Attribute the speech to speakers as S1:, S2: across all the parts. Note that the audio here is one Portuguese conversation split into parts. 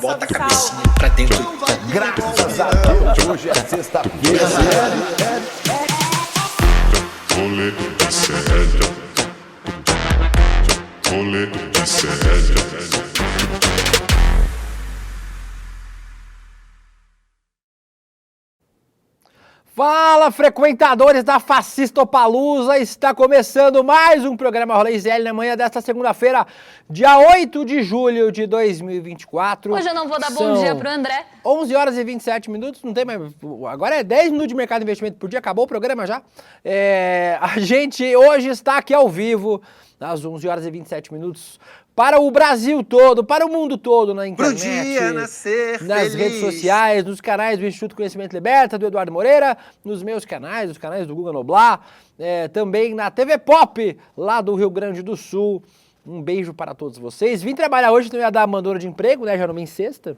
S1: bota a cabecinha pra dentro.
S2: Graças a Deus, hoje é sexta-feira.
S3: Rolê de sério. Rolê de sério.
S4: Fala, frequentadores da Fascistopalusa! Está começando mais um programa Rolê ZL na manhã desta segunda-feira, dia 8 de julho de 2024.
S5: Hoje eu não vou dar bom dia pro André.
S4: 11 horas e 27 minutos, não tem mais... Agora é 10 minutos de mercado de investimento por dia, acabou o programa já. A gente hoje está aqui ao vivo, às 11 horas e 27 minutos, para o Brasil todo, para o mundo todo, na internet,
S1: Pro dia nascer
S4: nas
S1: feliz.
S4: redes sociais, nos canais do Instituto Conhecimento Liberta, do Eduardo Moreira, nos meus canais, os canais do Guga Noblar, também na TV Pop, lá do Rio Grande do Sul. Um beijo para todos vocês. Vim trabalhar hoje, não ia dar mandora de emprego, né? Já não vem sexta.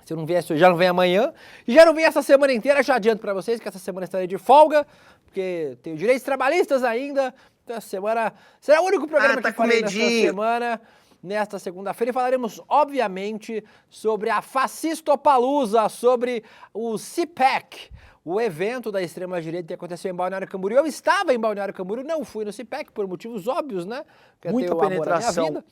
S4: Se eu não viesse hoje, já não vem amanhã. E já não vem essa semana inteira, já adianto para vocês que essa semana estarei de folga, porque tenho direitos trabalhistas ainda. Então essa semana será o único programa que farei nessa semana, nesta segunda-feira. E falaremos, obviamente, sobre a Fascistopalusa, sobre o CPAC, o evento da extrema-direita que aconteceu em Balneário Camboriú. Eu estava em Balneário Camboriú, não fui no CPAC por motivos óbvios, né?
S1: Muita penetração.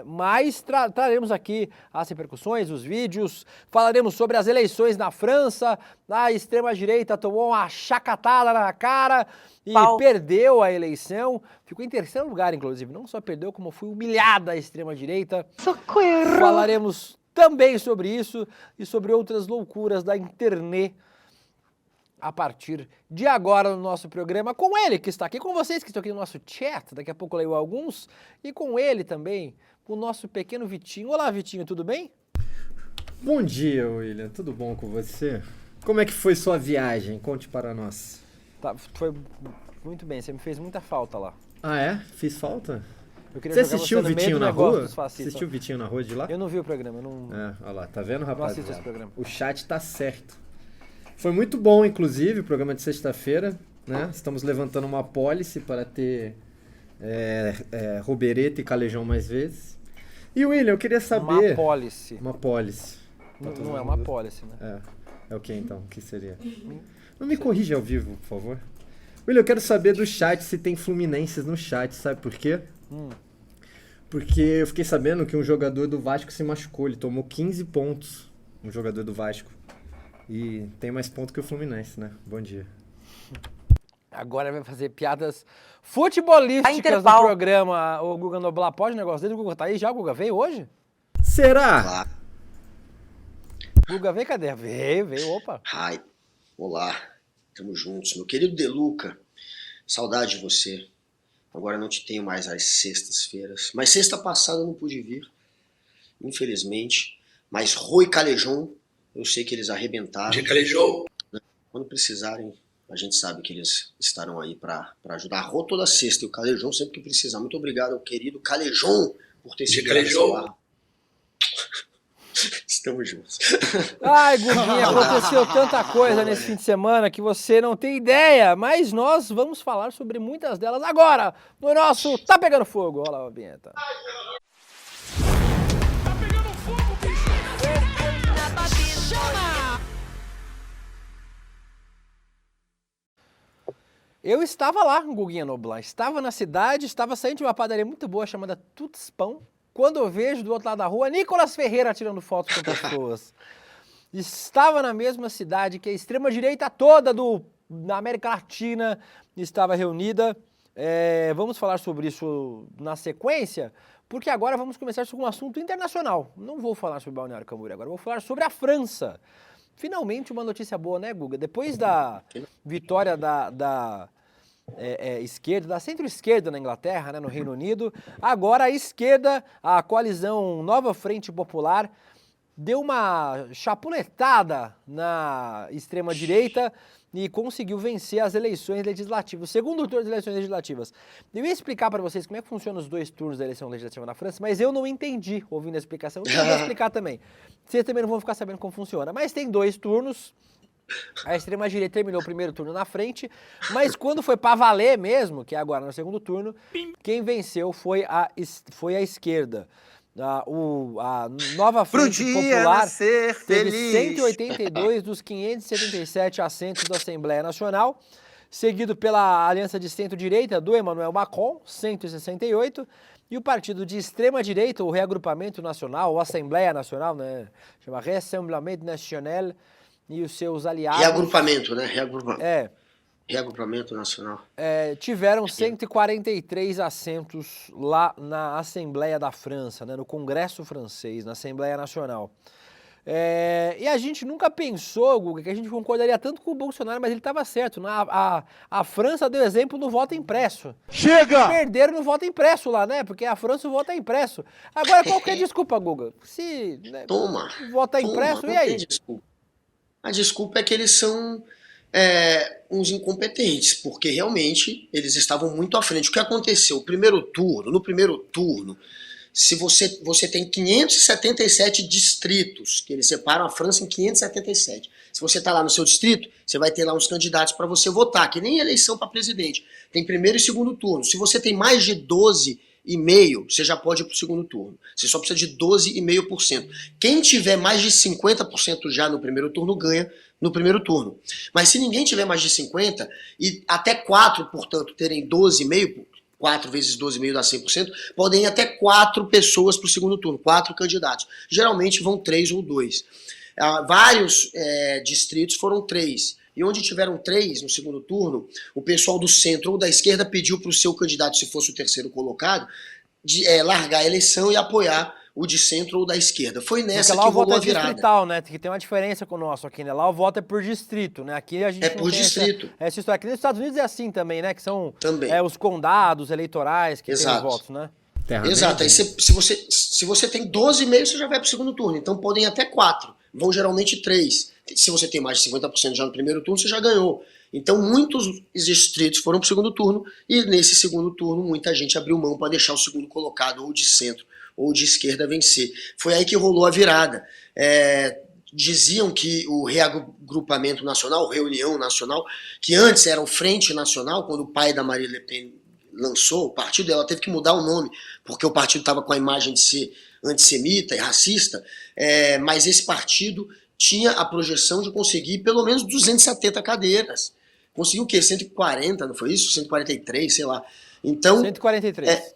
S4: Mas traremos aqui as repercussões, os vídeos, falaremos sobre as eleições na França. A extrema-direita tomou uma chacatada na cara e perdeu a eleição, ficou em terceiro lugar, inclusive, não só perdeu, como foi humilhada a extrema-direita.
S5: Socorro!
S4: Falaremos também sobre isso e sobre outras loucuras da internet a partir de agora no nosso programa, com ele que está aqui, com vocês que estão aqui no nosso chat, daqui a pouco eu leio alguns, e com ele também, o nosso pequeno Vitinho. Olá, Vitinho, tudo bem?
S6: Bom dia, William, tudo bom com você? Como é que foi sua viagem? Conte para nós.
S4: Tá, foi muito bem, você me fez muita falta lá.
S6: Ah, é? Fiz falta?
S4: Você
S6: assistiu o Vitinho na rua? Assistiu o Vitinho na rua de lá?
S4: Eu não vi o programa, eu não...
S6: Olha lá, tá vendo, rapaz?
S4: Não assisto esse programa.
S6: O chat tá certo. Foi muito bom, inclusive, o programa de sexta-feira, né? Estamos levantando uma apólice para ter Robereta e Calejão mais vezes. E, William, eu queria saber...
S4: Uma apólice.
S6: Uma apólice.
S4: Não é uma apólice, né?
S6: É o que então? O que seria? Não me corrija ao vivo, por favor. William, eu quero saber do chat se tem fluminenses no chat, sabe por quê? Porque eu fiquei sabendo que um jogador do Vasco se machucou, ele tomou 15 pontos, um jogador do Vasco. E tem mais pontos que o Fluminense, né? Bom dia.
S4: Agora vai fazer piadas futebolísticas no programa. O Guga Noblar pode o negócio dele? O Guga tá aí já? O Guga veio hoje?
S6: Será?
S4: Guga veio, cadê? Veio, opa.
S7: Hi, olá, tamo juntos. Meu querido Deluca, saudade de você. Agora não te tenho mais às sextas-feiras. Mas sexta passada eu não pude vir, infelizmente. Mas Rô e Calejão, eu sei que eles arrebentaram.
S1: De Calejão.
S7: Quando precisarem, a gente sabe que eles estarão aí pra ajudar. A Rô toda sexta e o Calejão sempre que precisar. Muito obrigado ao querido Calejão por ter sido
S1: Calejão.
S7: Estamos juntos.
S4: Ai, Guguinha, aconteceu tanta coisa nesse fim de semana que você não tem ideia, mas nós vamos falar sobre muitas delas agora, no nosso Tá Pegando Fogo. Olha lá a vinheta. Eu estava lá, Guguinha Noblar, estava na cidade, estava saindo de uma padaria muito boa chamada Tuts Pão, quando eu vejo do outro lado da rua Nicolas Ferreira tirando fotos com pessoas. Estava na mesma cidade que a extrema-direita toda da América Latina estava reunida. Vamos falar sobre isso na sequência, porque agora vamos começar com um assunto internacional. Não vou falar sobre Balneário Camboriú agora, vou falar sobre a França. Finalmente uma notícia boa, né, Guga? Depois da vitória da esquerda, da centro-esquerda na Inglaterra, né, no Reino Unido, agora a esquerda, a coalizão Nova Frente Popular, deu uma chapuletada na extrema-direita e conseguiu vencer as eleições legislativas, o segundo turno das eleições legislativas. Eu ia explicar para vocês como é que funcionam os dois turnos da eleição legislativa na França, mas eu não entendi ouvindo a explicação, eu vou explicar também. Vocês também não vão ficar sabendo como funciona, mas tem dois turnos. A extrema-direita terminou o primeiro turno na frente, mas quando foi para valer mesmo, que é agora no segundo turno, quem venceu foi a esquerda. A nova
S1: Pro
S4: Frente
S1: dia
S4: Popular
S1: nascer
S4: teve
S1: feliz.
S4: 182 dos 577 assentos da Assembleia Nacional, seguido pela Aliança de Centro-Direita do Emmanuel Macron, 168, e o partido de extrema-direita, o Reagrupamento Nacional, ou Assembleia Nacional, né? Chama Rassemblement National, e os seus aliados...
S7: Reagrupamento, né? Reagrupamento Nacional.
S4: Tiveram 143 assentos lá na Assembleia da França, né, no Congresso francês, na Assembleia Nacional. E a gente nunca pensou, Guga, que a gente concordaria tanto com o Bolsonaro, mas ele estava certo. A França deu exemplo no voto impresso.
S2: Chega!
S4: Perderam no voto impresso lá, né? Porque a França o voto é impresso. Agora, qual que é a desculpa, Guga? Se
S7: Toma.
S4: voto é impresso,
S7: não
S4: e aí?
S7: tem desculpa. A desculpa é que eles são uns incompetentes, porque realmente eles estavam muito à frente. O que aconteceu? No primeiro turno, se você tem 577 distritos, que eles separam a França em 577. Se você está lá no seu distrito, você vai ter lá uns candidatos para você votar, que nem eleição para presidente. Tem primeiro e segundo turno. Se você tem mais de 12,5%, você já pode ir para o segundo turno. Você só precisa de 12,5%. Quem tiver mais de 50% já no primeiro turno ganha no primeiro turno. Mas se ninguém tiver mais de 50% e até 4, portanto, terem 12,5%, 4 vezes 12,5 dá 100%, podem ir até 4 pessoas para o segundo turno, 4 candidatos. Geralmente vão 3 ou 2. Vários distritos foram 3. E onde tiveram 3 no segundo turno, o pessoal do centro ou da esquerda pediu para o seu candidato, se fosse o terceiro colocado, largar a eleição e apoiar o de centro ou da esquerda. Foi nessa que rolou a virada. Porque lá o voto é distrital,
S4: né? Que tem uma diferença com o nosso aqui, né? Lá o voto é por distrito, né? Aqui a gente
S7: não por distrito.
S4: Essa história. Aqui nos Estados Unidos é assim também, né? Que são
S7: também.
S4: Os condados eleitorais que tem os votos, né?
S7: Exato. Aí se você tem 12,5, você já vai para o segundo turno. Então podem até 4. Vão geralmente 3. Se você tem mais de 50% já no primeiro turno, você já ganhou. Então muitos distritos foram para o segundo turno e nesse segundo turno muita gente abriu mão para deixar o segundo colocado ou de centro ou de esquerda vencer. Foi aí que rolou a virada. Diziam que o Reagrupamento Nacional, Reunião Nacional, que antes era o Frente Nacional, quando o pai da Marine Le Pen lançou o partido, ela teve que mudar o nome, porque o partido estava com a imagem de ser antissemita e racista, mas esse partido tinha a projeção de conseguir pelo menos 270 cadeiras. Conseguiu o quê? 140, não foi isso? 143, sei lá. Então,
S4: 143.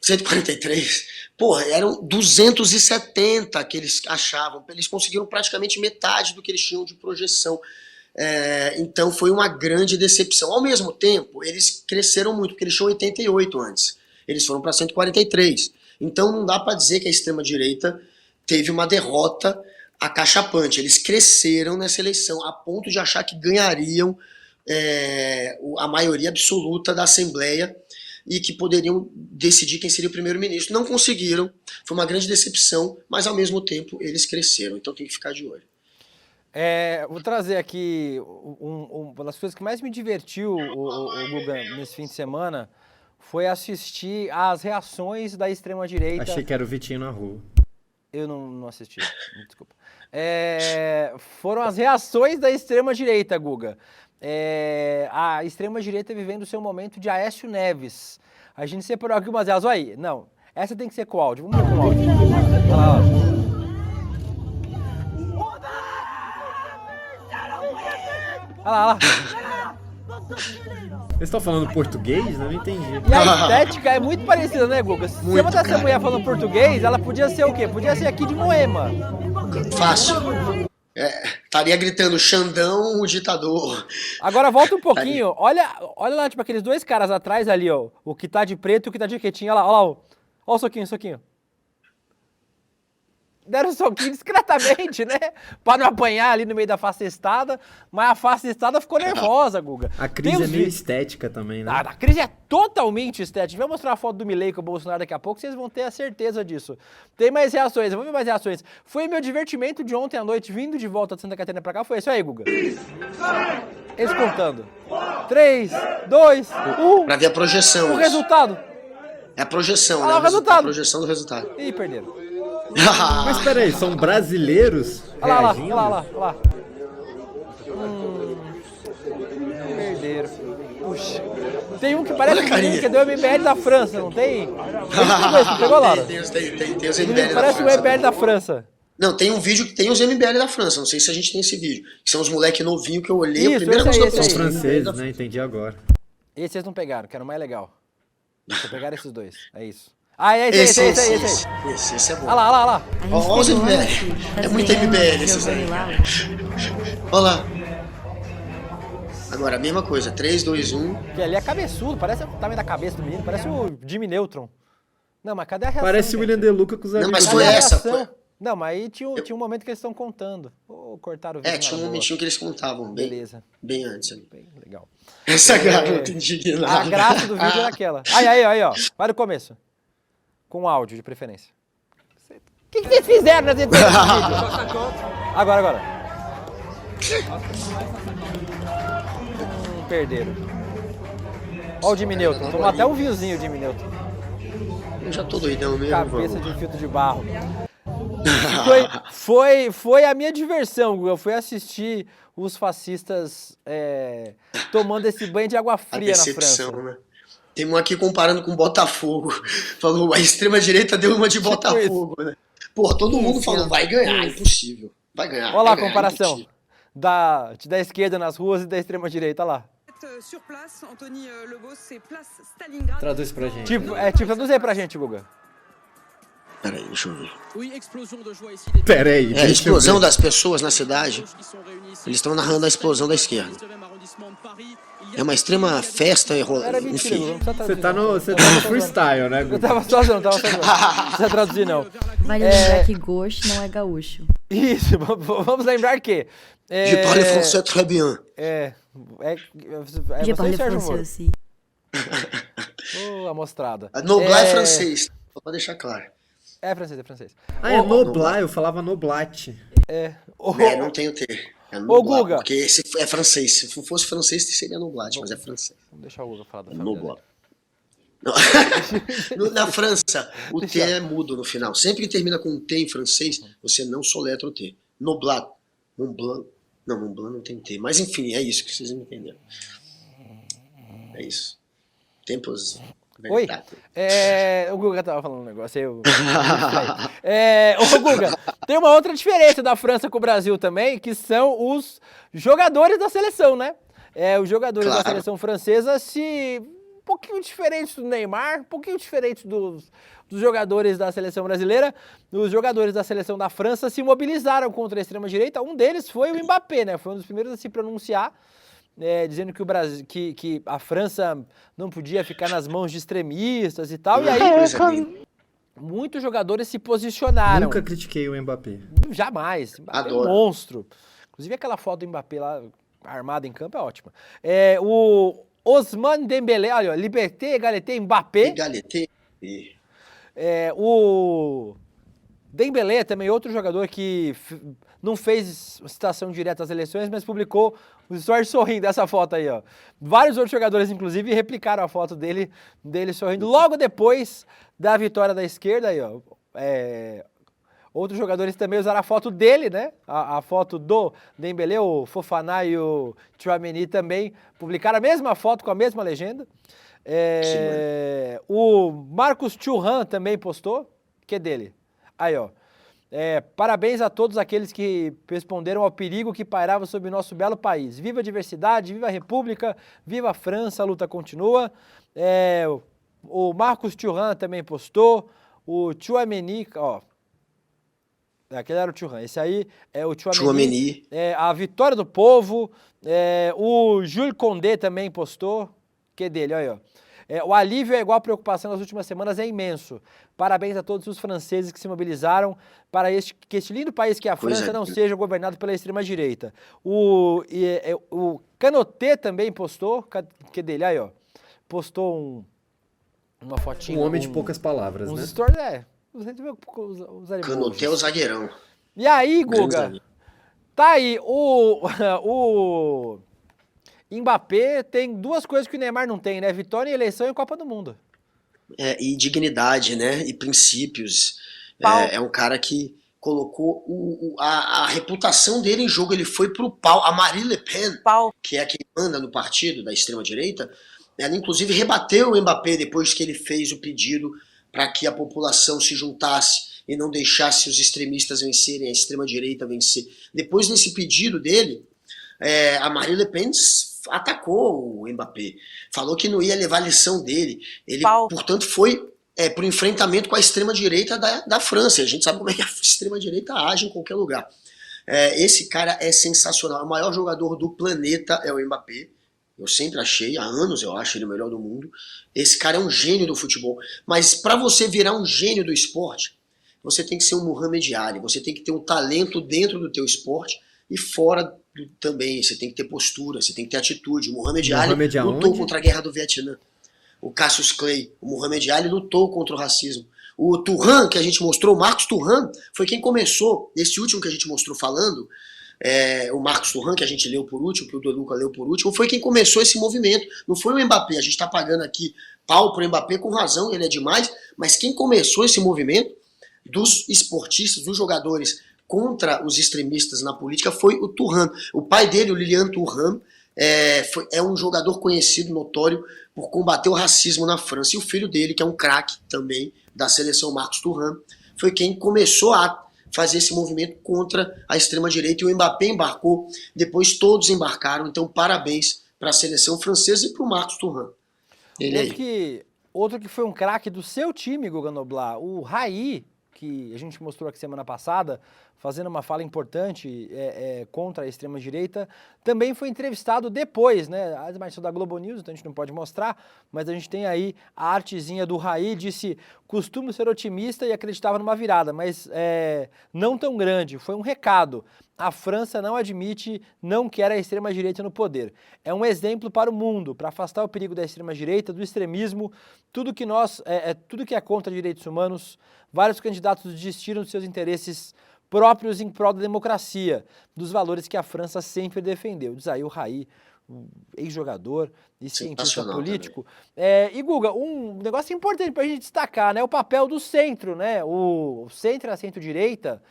S7: 143. Porra, eram 270 que eles achavam. Eles conseguiram praticamente metade do que eles tinham de projeção. Então foi uma grande decepção. Ao mesmo tempo, eles cresceram muito, porque eles tinham 88 antes. Eles foram para 143. Então não dá para dizer que a extrema-direita teve uma derrota acachapante. Eles cresceram nessa eleição a ponto de achar que ganhariam a maioria absoluta da Assembleia e que poderiam decidir quem seria o primeiro-ministro. Não conseguiram, foi uma grande decepção, mas ao mesmo tempo eles cresceram, então tem que ficar de olho.
S4: Vou trazer aqui uma das coisas que mais me divertiu, o Guga, nesse fim de semana, foi assistir às reações da extrema-direita.
S6: Achei que era o Vitinho na rua.
S4: Eu não assisti, desculpa. Foram as reações da extrema-direita, Guga. A extrema-direita vivendo o seu momento de Aécio Neves. A gente separou aqui umas delas. Olha aí, não. Essa tem que ser com áudio. Vamos ver com áudio. Olha lá. Olha lá.
S6: Vocês estão falando português? Não entendi.
S4: E a estética é muito parecida, né, Guga? Se você botar essa mulher falando português, ela podia ser o quê? Podia ser aqui de Moema.
S7: Fácil. Estaria gritando Xandão, o ditador.
S4: Agora volta um pouquinho. Olha lá, tipo, aqueles dois caras atrás ali, ó. O que tá de preto e o que tá de jaquetinha. Olha lá, ó. Ó o soquinho. Deram um soquinho discretamente, né? Pra não apanhar ali no meio da facestada. Mas a facestada ficou nervosa, Guga.
S6: A crise é meio estética também, né?
S4: A crise é totalmente estética. A gente vai mostrar a foto do Milei com o Bolsonaro daqui a pouco, vocês vão ter a certeza disso. Tem mais reações, vamos ver mais reações. Foi meu divertimento de ontem à noite, vindo de volta de Santa Catarina pra cá, foi isso aí, Guga. Eles contando. 3, 2, 1.
S7: Pra ver a projeção.
S4: O resultado.
S7: É a projeção,
S4: né?
S7: O
S4: resultado.
S7: A projeção do resultado.
S4: Ih, perderam.
S6: Mas peraí, são brasileiros reagindo?
S4: Olha lá. Perderam. Puxa. Tem um que parece
S7: Olha a
S4: um menino
S7: carinha.
S4: que é do MBL da França, não tem? Você pegou, Laura?
S7: Tem os
S4: Menino
S7: MBL
S4: que
S7: da
S4: parece o
S7: França.
S4: MBL da França.
S7: Não, tem um vídeo que tem os MBL da França. Não sei se a gente tem esse vídeo. Que são os moleque novinhos que eu olhei.
S4: Isso,
S7: A primeira
S4: esse
S7: coisa
S4: aí,
S7: que eu
S4: esse
S6: São
S4: aí.
S7: pensei.
S6: franceses, né? Entendi agora.
S4: Esse vocês não pegaram, que era o mais legal. Vocês pegaram esses dois, é isso. Ah, é esse aí.
S7: Esse é bom.
S4: Olha lá, olha lá.
S8: A gente
S7: Ó, os
S8: pegou
S7: MBL.
S8: antes,
S7: É
S8: das
S7: muito
S8: crianças
S7: MBL esses
S8: jogando
S7: aí.
S8: lá.
S7: Olha lá. Agora, a mesma coisa. 3, 2, 1.
S4: Que ali é cabeçudo, parece o tamanho da cabeça do menino, parece o Jimmy Neutron. Não, mas cadê a reação?
S6: Parece o
S4: gente?
S6: William De Luca com os amigos.
S7: mas
S4: Cadê
S7: foi
S4: a
S7: essa,
S4: reação?
S7: foi-
S4: Não, mas aí tinha um momento que eles estão contando. Ou cortaram o vídeo.
S7: Tinha um
S4: na boa.
S7: momentinho que eles contavam
S4: Beleza,
S7: bem antes. Ali.
S4: bem legal.
S7: Essa garota indignada.
S4: A graça do vídeo é aquela. Aí, ó. Vai do começo. Com áudio, de preferência. O que vocês fizeram nas edições desse vídeo? Agora. Perderam. Olha o Jimmy Neutron. Tomou até um viozinho o Jimmy Neutron.
S7: Eu já tô doidão mesmo.
S4: Cabeça
S7: vamos.
S4: de filtro de barro. Foi a minha diversão, Guga. Eu fui assistir os fascistas tomando esse banho de água
S7: A
S4: fria na
S7: decepção,
S4: França.
S7: né? Tem um aqui comparando com Botafogo. Falou, a extrema-direita deu uma de
S4: Tipo
S7: Botafogo, né? Pô, todo mundo falou, vai ganhar, impossível. Vai ganhar.
S4: Olha lá a
S7: vai ganhar,
S4: comparação
S7: impossível.
S4: da esquerda nas ruas e da extrema direita, olha lá.
S6: Traduz pra gente.
S4: Traduz aí pra gente, Guga.
S7: Peraí, deixa eu ver.
S6: Pera aí,
S7: É a
S6: deixa eu
S7: explosão
S6: ver.
S7: das pessoas na cidade. Eles estão narrando a explosão da esquerda. É uma extrema festa
S4: Era
S7: enrolada.
S4: mentira, Guga. Não
S7: Enfim.
S4: precisa
S6: Você
S4: traduzir.
S6: tá no freestyle, né,
S4: Eu
S6: Guga?
S4: tava sozinho, não precisa traduzir, não.
S8: Vale lembrar que gauche não é gaúcho.
S4: Isso, vamos lembrar que...
S7: Je parle français très bien.
S4: É
S8: Je
S4: você
S8: parle
S4: e Sérgio
S8: français
S4: Moro.
S8: aussi.
S4: Ô, amostrada.
S7: A Noblar é francês, só pra deixar claro.
S4: É francês.
S6: Ah, é Noblat, eu falava Noblat.
S7: Não tem o T. É
S4: Ô,
S7: Noblar,
S4: Guga.
S7: porque esse é francês. Se fosse francês, seria Noblat, mas é francês.
S4: Vamos deixar o Guga falar da família
S7: Noblar.
S4: dele.
S7: Não. Na França, o T é mudo no final. Sempre que termina com um T em francês, você não soletra o T. Noblat. Montblanc. Não, Montblanc não tem T. Mas enfim, é isso que vocês entenderam. É isso. Tempos...
S4: Oi? O Guga tava falando um negócio aí. Ô, Guga, tem uma outra diferença da França com o Brasil também, que são os jogadores da seleção, né? Os jogadores da seleção francesa um pouquinho diferentes do Neymar, um pouquinho diferentes dos jogadores da seleção brasileira. Os jogadores da seleção da França se mobilizaram contra a extrema-direita. Um deles foi o Mbappé, né? Foi um dos primeiros a se pronunciar. Dizendo que o Brasil, que a França não podia ficar nas mãos de extremistas e tal. E aí, muitos jogadores se posicionaram.
S6: Nunca critiquei o Mbappé.
S4: Jamais. Mbappé
S7: Adoro.
S4: É um monstro. Inclusive, aquela foto do Mbappé lá, armado em campo, é ótima. O Ousmane Dembélé, olha, Liberté, Égalité, Mbappé.
S7: Égalité.
S4: O Dembélé também outro jogador que não fez citação direta às eleições, mas publicou os stories sorrindo, essa foto aí, ó. Vários outros jogadores, inclusive, replicaram a foto dele sorrindo logo depois da vitória da esquerda aí, ó. Outros jogadores também usaram a foto dele, né? A foto do Dembélé, o Fofana e o Tchouaméni também publicaram a mesma foto com a mesma legenda. O Marcus Thuram também postou, que é dele. Aí, ó. Parabéns a todos aqueles que responderam ao perigo que pairava sobre o nosso belo país. Viva a diversidade, viva a República, viva a França, a luta continua. O Marcus Thuram também postou. O Tchouaméni, ó. Aquele era o Thuram. Esse aí é o Tchouaméni. A vitória do povo. O Jules Condé também postou. Que é dele, olha aí, ó. O alívio é igual a preocupação nas últimas semanas é imenso. Parabéns a todos os franceses que se mobilizaram para que este lindo país que é a França não seja governado pela extrema-direita. O Canoté também postou, que é dele, aí, ó. Postou uma fotinha.
S6: Um homem de poucas palavras,
S4: uns
S6: né?
S4: stories, os
S7: Canoté é o zagueirão.
S4: E aí, Guga, tá aí, o Mbappé tem duas coisas que o Neymar não tem, né? Vitória em eleição e Copa do Mundo.
S7: E dignidade, né? E princípios. É um cara que colocou a reputação dele em jogo. Ele foi pro pau. A Marine Le Pen, que é quem manda no partido da extrema-direita, ela inclusive rebateu o Mbappé depois que ele fez o pedido para que a população se juntasse e não deixasse os extremistas vencerem, a extrema-direita vencer. Depois desse pedido dele, a Marine Le Pen atacou o Mbappé, falou que não ia levar a lição dele. Ele, portanto, foi para o enfrentamento com a extrema-direita da França. A gente sabe como é que a extrema-direita age em qualquer lugar. Esse cara é sensacional. O maior jogador do planeta é o Mbappé. Eu sempre achei, há anos eu acho ele o melhor do mundo. Esse cara é um gênio do futebol. Mas para você virar um gênio do esporte, você tem que ser um Muhammad Ali. Você tem que ter um talento dentro do teu esporte e fora também. Você tem que ter postura, você tem que ter atitude. O Muhammad Ali lutou contra a guerra do Vietnã. O Cassius Clay, o Muhammad Ali lutou contra o racismo. O Thuram, que a gente mostrou, o Marcos Thuram, foi quem começou, esse último que a gente mostrou falando, o Marcos Thuram, que a gente leu por último, que o Deluca leu por último, foi quem começou esse movimento. Não foi o Mbappé, a gente está pagando aqui pau pro Mbappé com razão, ele é demais, mas quem começou esse movimento dos esportistas, dos jogadores contra os extremistas na política foi o Thuram. O pai dele, o Lilian Thuram, é um jogador conhecido, notório, por combater o racismo na França. E o filho dele, que é um craque também da seleção, Marcos Thuram, foi quem começou a fazer esse movimento contra a extrema-direita. E o Mbappé embarcou, depois todos embarcaram. Então, parabéns para a seleção francesa e para o Marcos Thuram.
S4: Outro que foi um craque do seu time, Guga Noblar, o Raí, que a gente mostrou aqui semana passada, fazendo uma fala importante contra a extrema-direita, também foi entrevistado depois, né? As imagens são da Globo News, então a gente não pode mostrar, mas a gente tem aí a artezinha do Raí, disse, costumo ser otimista e acreditava numa virada, mas não tão grande, foi um recado. A França não admite, não quer a extrema-direita no poder. É um exemplo para o mundo, para afastar o perigo da extrema-direita, do extremismo, tudo que é contra direitos humanos. Vários candidatos desistiram dos seus interesses próprios em prol da democracia, dos valores que a França sempre defendeu. Diz aí o Raí, ex-jogador e cientista político. E Guga, um negócio importante para a gente destacar, né, o papel do centro, né, o centro e a centro-direita,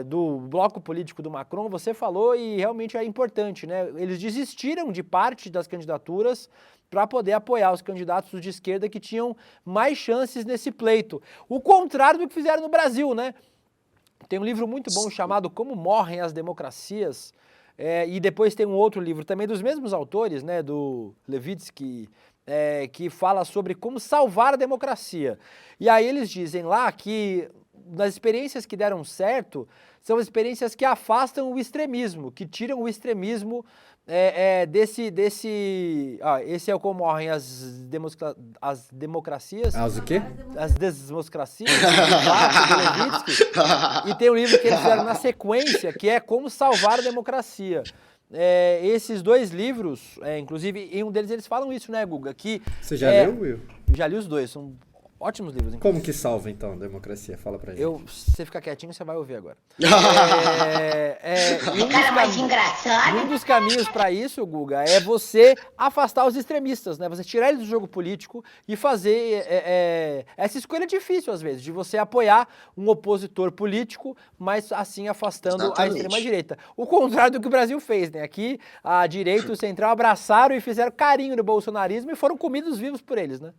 S4: do bloco político do Macron, você falou e realmente é importante, né? Eles desistiram de parte das candidaturas para poder apoiar os candidatos de esquerda que tinham mais chances nesse pleito. O contrário do que fizeram no Brasil, né? Tem um livro muito bom chamado Como Morrem as Democracias, e depois tem um outro livro também dos mesmos autores, né, do Levitsky, que fala sobre como salvar a democracia. E aí eles dizem lá que das experiências que deram certo, são experiências que afastam o extremismo, que tiram o extremismo esse é o Como Morrem as Democracias.
S6: As o quê?
S4: As Desmocracias, do Levitsky. E tem um livro que eles fizeram na sequência, que é Como Salvar a Democracia. Esses dois livros, inclusive, em um deles eles falam isso, né, Guga? Que,
S6: você já leu, Will?
S4: Já li os dois, são ótimos livros. Inclusive.
S6: Como que salva, então, a democracia? Fala pra gente.
S4: Você ficar quietinho, você vai ouvir agora.
S9: Cara mais engraçado.
S4: Um dos caminhos para isso, Guga, é você afastar os extremistas, né? Você tirar eles do jogo político e fazer essa escolha difícil, às vezes, de você apoiar um opositor político, mas assim afastando a extrema-direita. O contrário do que o Brasil fez, né? Aqui, a direita e o central abraçaram e fizeram carinho no bolsonarismo e foram comidos vivos por eles, né?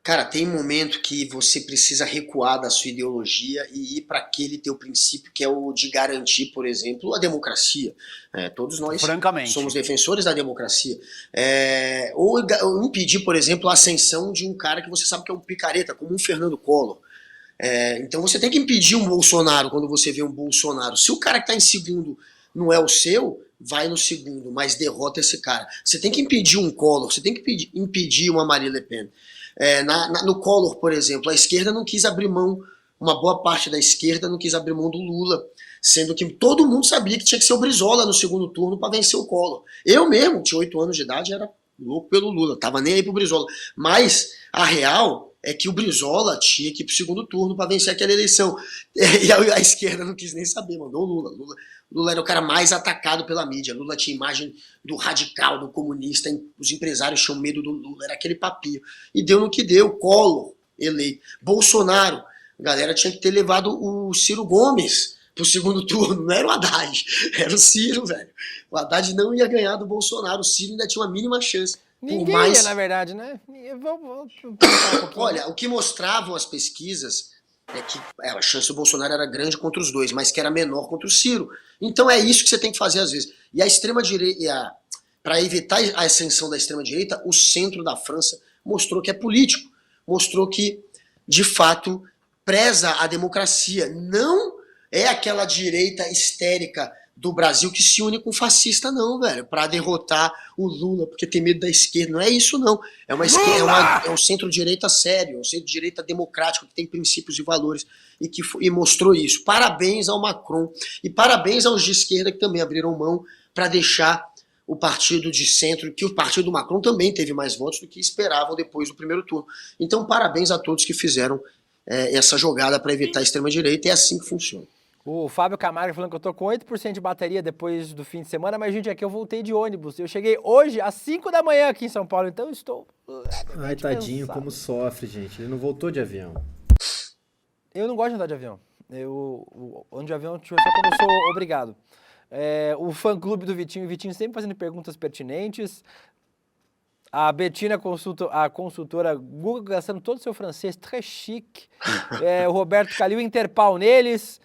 S7: Cara, tem momento que você precisa recuar da sua ideologia e ir para aquele teu princípio que é o de garantir, por exemplo, a democracia. Todos nós somos defensores da democracia. Ou impedir, por exemplo, a ascensão de um cara que você sabe que é um picareta, como um Fernando Collor. Então você tem que impedir um Bolsonaro quando você vê um Bolsonaro. Se o cara que está em segundo não é o seu, vai no segundo, mas derrota esse cara. Você tem que impedir um Collor, você tem que impedir uma Marine Le Pen. No Collor, por exemplo, a esquerda não quis abrir mão, uma boa parte da esquerda não quis abrir mão do Lula, sendo que todo mundo sabia que tinha que ser o Brizola no segundo turno para vencer o Collor. Eu mesmo, tinha 8 anos de idade, era louco pelo Lula, tava nem aí pro Brizola. Mas a real é que o Brizola tinha que ir pro segundo turno para vencer aquela eleição. E a esquerda não quis nem saber, mandou o Lula. Lula era o cara mais atacado pela mídia. Lula tinha imagem do radical, do comunista, os empresários tinham medo do Lula, era aquele papinho. E deu no que deu, Collor eleito. Bolsonaro, a galera tinha que ter levado o Ciro Gomes pro segundo turno, não era o Haddad, era o Ciro, velho. O Haddad não ia ganhar do Bolsonaro, o Ciro ainda tinha uma mínima chance
S4: Ninguém
S7: mais-
S4: ia, na verdade, né? Vamos pensar um pouquinho.
S7: Olha, o que mostravam as pesquisas é que a chance do Bolsonaro era grande contra os dois, mas que era menor contra o Ciro. Então é isso que você tem que fazer às vezes. E a extrema-direita, para evitar a ascensão da extrema-direita, o centro da França mostrou que é político. Mostrou que, de fato, preza a democracia. Não é aquela direita histérica do Brasil que se une com fascista, não, velho, para derrotar o Lula, porque tem medo da esquerda. Não é isso, não. É uma esquerda, é um centro-direita sério, é um centro-direita democrático que tem princípios e valores e mostrou isso. Parabéns ao Macron e parabéns aos de esquerda que também abriram mão para deixar o partido de centro, que o partido do Macron também teve mais votos do que esperavam depois do primeiro turno. Então, parabéns a todos que fizeram essa jogada para evitar a extrema-direita, é assim que funciona.
S4: O Fábio Camargo falando que eu tô com 8% de bateria depois do fim de semana, mas, gente, aqui eu voltei de ônibus. Eu cheguei hoje às 5 da manhã aqui em São Paulo, então eu estou...
S6: Ai, tadinho, como sofre, gente. Ele não voltou de avião.
S4: Eu não gosto de andar de avião. Eu ando de avião só quando eu sou obrigado. O fã-clube do Vitinho, o Vitinho sempre fazendo perguntas pertinentes. A Betina, a consultora Google, gastando todo o seu francês, très chique. O Roberto Calil, Interpal neles.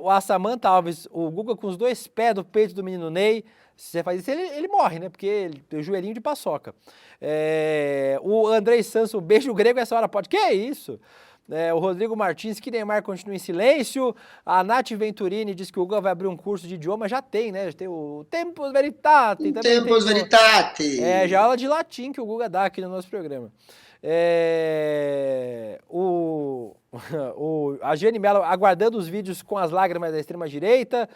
S4: A Samanta Alves, o Google com os 2 pés do peito do menino Ney. Se você faz isso, ele morre, né? Porque ele tem o joelhinho de paçoca. O Andrei Sanso, beijo grego essa hora pode. Que é isso? O Rodrigo Martins, que Neymar continua em silêncio. A Nath Venturini diz que o Guga vai abrir um curso de idioma. Já tem, né? Já tem o Tempus Veritate.
S7: Tempus Veritate.
S4: Já aula de latim que o Guga dá aqui no nosso programa. A Jenny Mello aguardando os vídeos com as lágrimas da extrema-direita.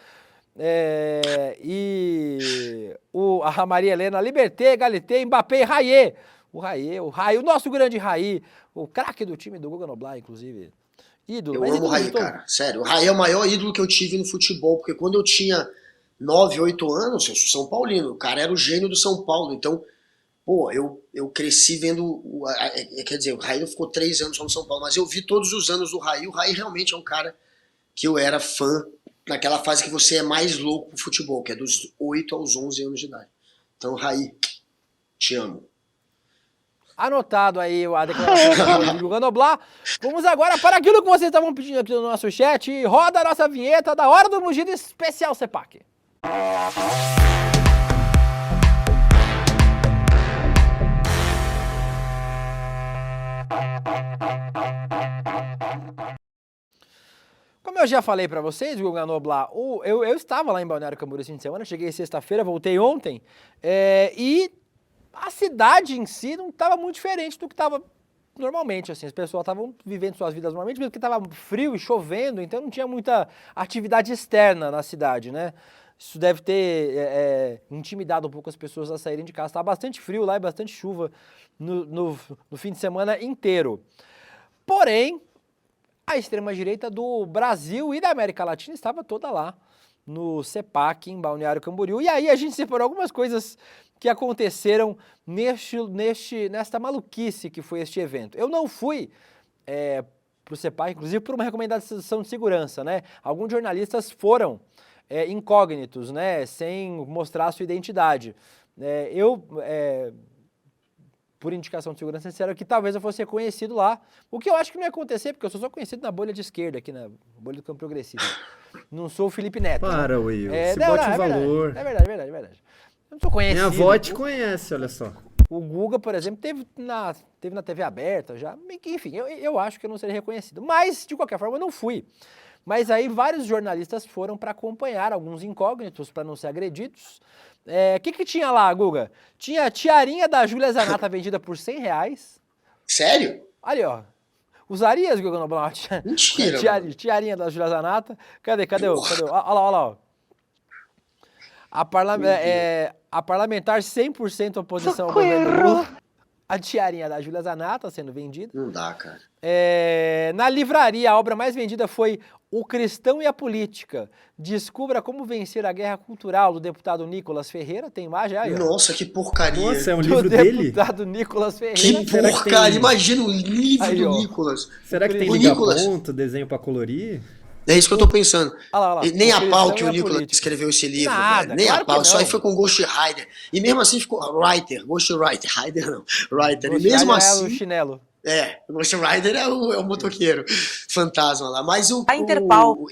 S4: A Maria Helena, Liberté, Galité, Mbappé e Rayet. O nosso grande Raí, o craque do time do Guga Noblar, inclusive. Ídolo.
S7: Eu amo o Raí, cara. Sério, o Raí é o maior ídolo que eu tive no futebol, porque quando eu tinha 9, 8 anos, eu sou São Paulino, o cara era o gênio do São Paulo, então, eu cresci vendo, quer dizer, o Raí não ficou 3 anos só no São Paulo, mas eu vi todos os anos do Raí. O Raí realmente é um cara que eu era fã naquela fase que você é mais louco pro futebol, que é dos 8 aos 11 anos de idade. Então, Raí, te amo.
S4: Anotado aí a declaração do Guga Noblar. Vamos agora para aquilo que vocês estavam pedindo aqui no nosso chat. Roda a nossa vinheta da Hora do Mugido Especial CEPAC. Como eu já falei para vocês, Guga Noblar, eu estava lá em Balneário Camboriú esse fim de semana, cheguei sexta-feira, voltei ontem, e a cidade em si não estava muito diferente do que estava normalmente, assim, as pessoas estavam vivendo suas vidas normalmente, mesmo que estava frio e chovendo, então não tinha muita atividade externa na cidade, né? Isso deve ter intimidado um pouco as pessoas a saírem de casa. Estava bastante frio lá e bastante chuva no fim de semana inteiro. Porém, a extrema-direita do Brasil e da América Latina estava toda lá no CEPAC, em Balneário Camboriú. E aí a gente separou algumas coisas que aconteceram nesta maluquice que foi este evento. Eu não fui para o CEPAC, inclusive por uma recomendação de segurança, né? Alguns jornalistas foram incógnitos, né? Sem mostrar a sua identidade. Por indicação de segurança, disseram que talvez eu fosse reconhecido lá, o que eu acho que não ia acontecer, porque eu sou só conhecido na bolha de esquerda, aqui na bolha do Campo Progressista. Não sou o Felipe Neto.
S6: Para, Will, se bote em valor.
S4: É verdade. Eu não sou conhecido.
S6: Minha avó te conhece, olha só.
S4: O Guga, por exemplo, teve na TV aberta já, enfim, eu acho que eu não seria reconhecido. Mas, de qualquer forma, eu não fui. Mas aí vários jornalistas foram para acompanhar alguns incógnitos, para não ser agredidos. O que tinha lá, Guga? Tinha a tiarinha da Júlia Zanata vendida por R$100.
S7: Sério?
S4: Ali, ó. Usarias, Guga Noblar?
S7: Mentira.
S4: Tiarinha da Júlia Zanata. Cadê? Olha lá, ó. A parlamentar 100% oposição ao governo Lula. A tiarinha da Júlia Zanata sendo vendida.
S7: Não dá, cara.
S4: Na livraria, a obra mais vendida foi O Cristão e a Política. Descubra como vencer a guerra cultural, do deputado Nicolas Ferreira. Tem imagem aí, ó.
S7: Nossa, que porcaria.
S6: Nossa, é um livro dele?
S4: Do deputado Nicolas Ferreira.
S7: Que porcaria. Imagina o livro do Nicolas.
S6: Será que tem
S7: O
S6: liga-ponto, desenho pra colorir?
S7: É isso que eu tô pensando.
S4: Olha lá.
S7: E nem a pau
S4: Cristão
S7: que
S4: e
S7: o
S4: a
S7: Nicolas
S4: política.
S7: escreveu esse livro,
S4: Nada,
S7: velho. Nem
S4: claro
S7: a pau.
S4: que
S7: Só aí
S4: não.
S7: foi com Ghost Rider. E mesmo assim ficou Ghost Rider não. Rider. E
S4: Ghost
S7: mesmo
S4: Rider é o
S7: assim.
S4: chinelo.
S7: Ghost Rider é o motoqueiro fantasma lá. Mas
S10: A Interpol.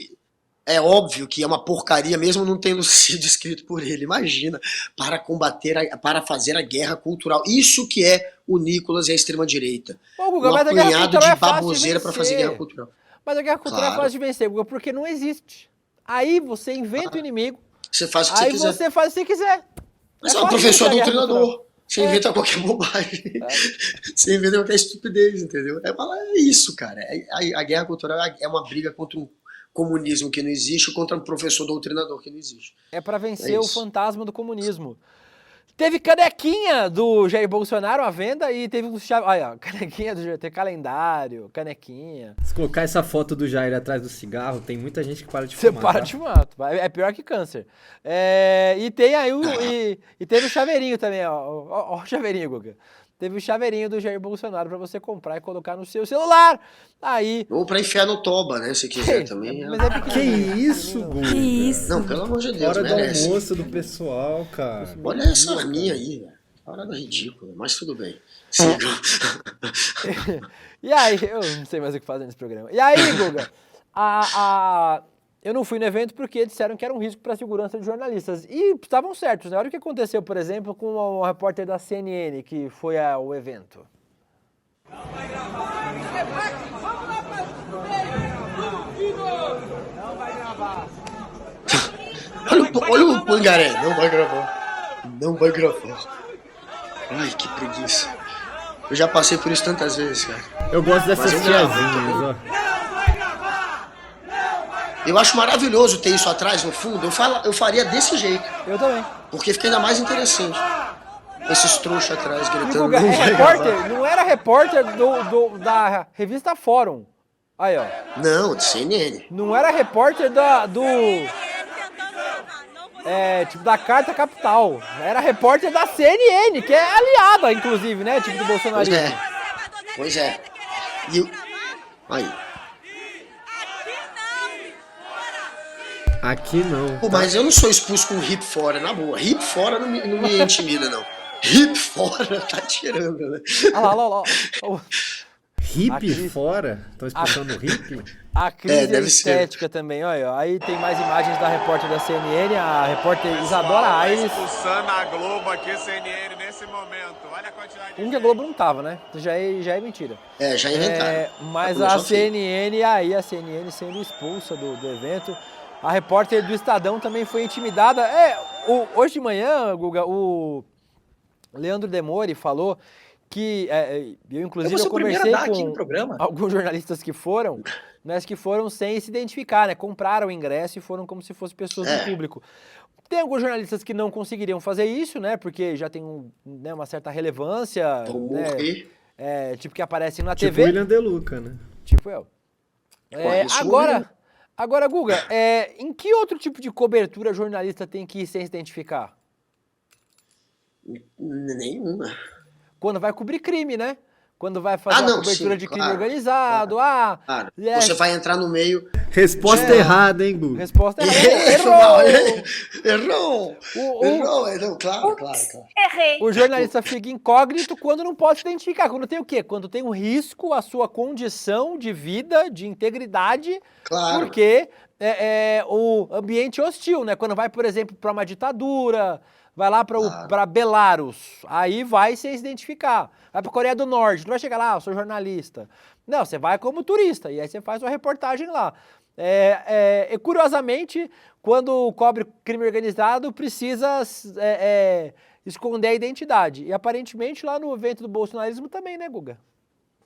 S7: é óbvio que é uma porcaria, mesmo não tendo sido escrito por ele. Imagina, para fazer a guerra cultural. Isso que é o Nicolas e a extrema-direita.
S4: Ô, Guga,
S7: Um
S4: mas a guerra
S7: apunhado
S4: cultural
S7: de
S4: é fácil de
S7: baboseira para fazer
S4: vencer.
S7: guerra cultural.
S4: Mas a guerra cultural
S7: Claro.
S4: é fácil de vencer, Guga, porque não existe. Aí você inventa o inimigo,
S7: Você faz o que
S4: aí
S7: você quiser.
S4: você faz o que você quiser.
S7: Mas
S4: É
S7: é um
S4: fácil
S7: professor
S4: vencer a guerra
S7: doutrinador. Você
S4: É.
S7: inventa qualquer bobagem. Você inventa qualquer estupidez, entendeu? É isso, cara. A guerra cultural é uma briga contra um comunismo que não existe contra um professor doutrinador que não existe.
S4: É pra vencer
S7: É
S4: o
S7: isso.
S4: fantasma do comunismo. Teve canequinha do Jair Bolsonaro à venda e teve um olha, canequinha do Jair, tem calendário, canequinha.
S6: Se colocar essa foto do Jair atrás do cigarro, tem muita gente que para de
S4: Você
S6: fumar.
S4: para
S6: tá?
S4: de mato. É pior que câncer. E tem aí e teve o chaveirinho também, ó o chaveirinho, Guga. Teve o chaveirinho do Jair Bolsonaro pra você comprar e colocar no seu celular. Aí...
S7: Ou pra enfiar no toba, né? Se quiser também.
S4: Mas é
S6: Que
S4: pequenininho.
S6: isso, Guga?
S8: Que isso?
S7: Não, pelo amor de Deus,
S6: Hora do
S7: merece.
S6: almoço do pessoal, cara.
S7: Olha essa arminha aí, velho. Parada ridícula, mas tudo bem. Siga.
S4: E aí, eu não sei mais o que fazer nesse programa. E aí, Guga, eu não fui no evento porque disseram que era um risco para a segurança de jornalistas. E estavam certos, né? Olha o que aconteceu, por exemplo, com o repórter da CNN que foi ao evento.
S7: Olha o Pangaré, não vai gravar. Não vai gravar. Ai, que preguiça. Eu já passei por isso tantas vezes, cara.
S6: Eu gosto dessas
S7: Mas eu gravo
S6: tiazinhas, ó.
S7: Eu acho maravilhoso ter isso atrás, no fundo. Eu faria desse jeito.
S4: Eu também.
S7: Porque fica ainda mais interessante. Esses trouxas atrás
S4: E,
S7: gritando.
S4: Guga,
S7: não vai gravar.
S4: não era repórter da revista Fórum. Aí, ó.
S7: Não, de CNN.
S4: Não era repórter tipo, da Carta Capital. Era repórter da CNN, que é aliada, inclusive, né? Tipo, do
S7: Pois
S4: bolsonarismo.
S7: é. Pois é. Aí.
S6: Aqui não.
S7: Pô, mas eu não sou expulso com hip fora, na boa. Hip fora não me intimida, não. Hip fora tá tirando, né?
S4: Olha lá.
S6: Hippie fora? Estão expulsando o hippie?
S4: A crise
S7: deve
S4: estética também, olha. Aí tem mais imagens da repórter da CNN, a repórter Isadora Aires.
S11: Expulsando a Globo aqui, CNN, nesse momento. Olha a quantidade de...
S4: Que a Globo não tava, né? Já é mentira.
S7: Já inventaram.
S4: Mas
S7: Já
S4: a
S7: começou feio.
S4: CNN aí, a CNN sendo expulsa do evento. A repórter do Estadão também foi intimidada. Hoje de manhã, Guga, o Leandro Demore falou que, eu conversei com alguns jornalistas que foram, mas que foram sem se identificar, né? Compraram o ingresso e foram como se fossem pessoas do público. Tem alguns jornalistas que não conseguiriam fazer isso, né? Porque já tem uma certa relevância, né? Tipo que aparecem na
S6: Tipo
S4: TV.
S6: William De Luca, né?
S4: Tipo eu. Agora, Guga, em que outro tipo de cobertura jornalista tem que ir sem se identificar?
S7: Nenhuma.
S4: Quando vai cobrir crime, né? Quando vai fazer uma cobertura de crime organizado.
S7: Claro. Você vai entrar no meio.
S6: Resposta errada, hein, Guga?
S4: Resposta errada.
S7: Errou! Errou! Claro.
S5: Errei.
S4: O jornalista fica incógnito quando não pode se identificar. Quando tem o quê? Quando tem um risco à sua condição de vida, de integridade.
S7: Claro.
S4: Porque o ambiente hostil, né? Quando vai, por exemplo, para uma ditadura, vai lá para Belarus, aí vai sem se identificar. Vai para Coreia do Norte, não vai chegar lá, eu sou jornalista. Não, você vai como turista, e aí você faz uma reportagem lá. Curiosamente, quando cobre crime organizado, precisa esconder a identidade. E aparentemente lá no evento do bolsonarismo também, né, Guga?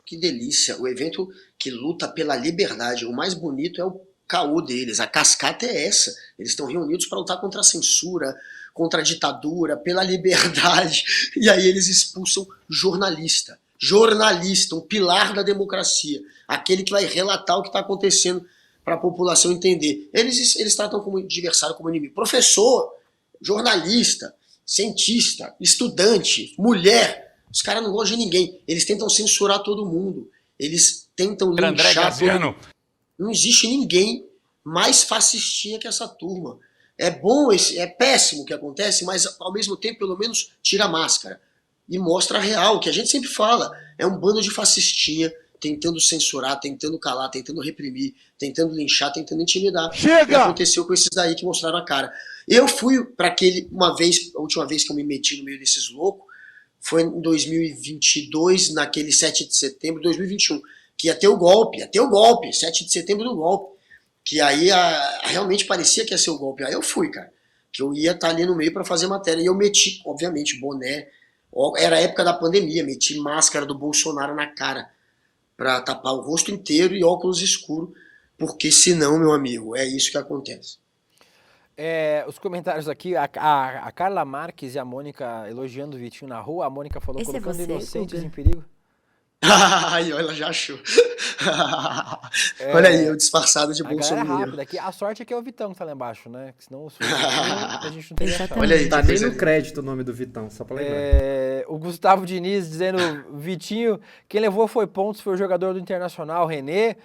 S7: Que delícia. O evento que luta pela liberdade. O mais bonito é o caô deles. A cascata é essa. Eles estão reunidos para lutar contra a censura, contra a ditadura, pela liberdade. E aí eles expulsam jornalista. Jornalista, um pilar da democracia. Aquele que vai relatar o que está acontecendo para a população entender. Eles tratam como adversário, como inimigo. Professor, jornalista, cientista, estudante, mulher. Os caras não gostam de ninguém. Eles tentam censurar todo mundo. Eles tentam linchar todo mundo. Não existe ninguém mais fascistinha que essa turma. É bom, é péssimo o que acontece, mas ao mesmo tempo, pelo menos, tira a máscara e mostra a real, que a gente sempre fala. É um bando de fascistinha, tentando censurar, tentando calar, tentando reprimir, tentando linchar, tentando intimidar.
S2: Chega!
S7: O que aconteceu com esses daí que mostraram a cara. Eu fui para aquele, a última vez que eu me meti no meio desses loucos, foi em 2022, naquele 7 de setembro de 2021, que ia ter o golpe, 7 de setembro do golpe. Que aí realmente parecia que ia ser o golpe. Aí eu fui, cara. Que eu ia estar ali no meio para fazer matéria. E eu meti, obviamente, boné. Era a época da pandemia. Meti máscara do Bolsonaro na cara para tapar o rosto inteiro e óculos escuros. Porque senão, meu amigo, é isso que acontece.
S4: Os comentários aqui, a Carla Marques e a Mônica elogiando o Vitinho na rua. A Mônica falou
S8: Esse é
S4: colocando
S8: você,
S4: inocentes
S8: Guga?
S4: em perigo.
S7: Ai, ela já achou. Olha aí, eu disfarçado de
S4: A galera é
S7: Bolsonaro.
S4: rápida aqui. A sorte é que é o Vitão que tá lá embaixo, né? Que senão se fosse o Vitinho, a gente não teria achado.
S7: Olha aí,
S6: Tá
S7: que
S6: nem
S7: coisa
S6: no crédito o nome do Vitão, só pra lembrar.
S4: O Gustavo Diniz dizendo, Vitinho, quem levou foi pontos, foi o jogador do Internacional, René.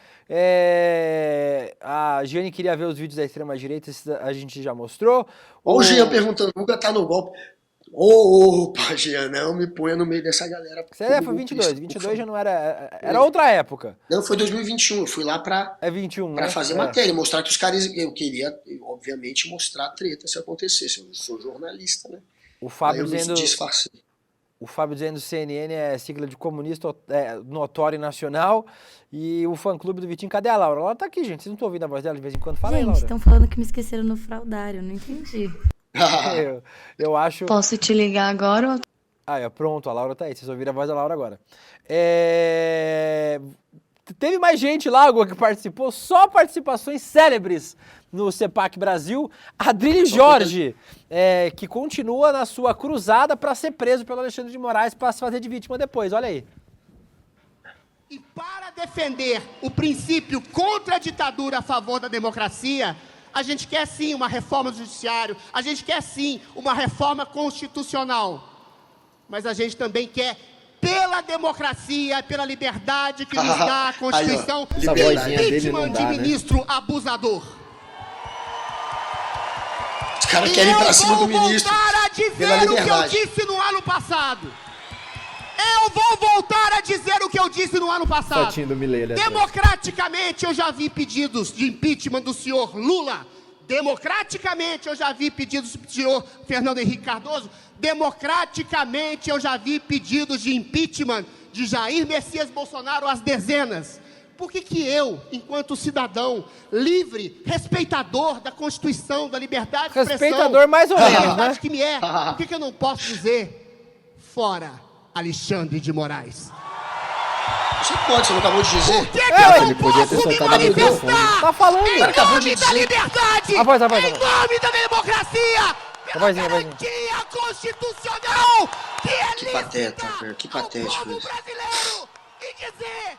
S4: A Giane queria ver os vídeos da extrema-direita, a gente já mostrou.
S7: Olha o Jean perguntando, o Guga tá no golpe. Opa, Jean, não me ponha no meio dessa galera.
S4: Foi 22, 22 já não era... Era outra época.
S7: Não, foi 2021, eu fui lá pra
S4: 21,
S7: pra
S4: né?
S7: fazer matéria, mostrar que os caras... Eu queria, obviamente, mostrar a treta se acontecesse. Eu sou jornalista, né?
S4: O Fábio
S7: Aí eu
S4: dizendo...
S7: me disfarcei.
S4: O Fábio dizendo CNN é sigla de comunista notório e nacional. E o fã-clube do Vitinho, cadê a Laura? A Laura tá aqui, gente. Vocês não estão ouvindo a voz dela de vez em quando? Fala aí,
S8: Gente,
S4: Laura.
S8: estão falando que me esqueceram no fraudário, não entendi.
S4: Eu acho...
S5: Posso te ligar agora?
S4: Pronto, a Laura tá aí. Vocês ouviram a voz da Laura agora. Teve mais gente lá, Guga, que participou. Só participações célebres no CEPAC Brasil. Adrilho Jorge, que continua na sua cruzada para ser preso pelo Alexandre de Moraes para se fazer de vítima depois. Olha aí.
S10: E para defender o princípio contra a ditadura a favor da democracia, a gente quer sim uma reforma do judiciário, a gente quer sim uma reforma constitucional, mas a gente também quer, pela democracia, pela liberdade que nos dá a Constituição, impeachment de ministro abusador.
S7: Os caras querem ir pra cima do ministro.
S10: Eu vou voltar a dizer o que eu disse no ano passado. Eu vou voltar a dizer o que eu disse no ano passado.
S6: Fotinho do Milei,
S10: Democraticamente, eu já vi pedidos de impeachment do senhor Lula. Democraticamente, eu já vi pedidos do senhor Fernando Henrique Cardoso. Democraticamente, eu já vi pedidos de impeachment de Jair Messias Bolsonaro às dezenas. Por que eu, enquanto cidadão livre, respeitador da Constituição, da liberdade de expressão,
S4: Respeitador mais ou
S10: da
S4: menos,
S10: liberdade
S4: né?
S10: que me é, por que eu não posso dizer fora Alexandre de Moraes?
S7: Você pode, você não acabou de dizer?
S10: Por que eu não posso me manifestar
S4: Tá falando.
S10: em nome da liberdade,
S4: A voz.
S10: em nome da democracia, pela
S4: vozinha.
S10: garantia constitucional que é
S7: Que
S10: lícita
S7: pateta, cara, que patético
S10: ao povo
S7: isso.
S10: brasileiro e dizer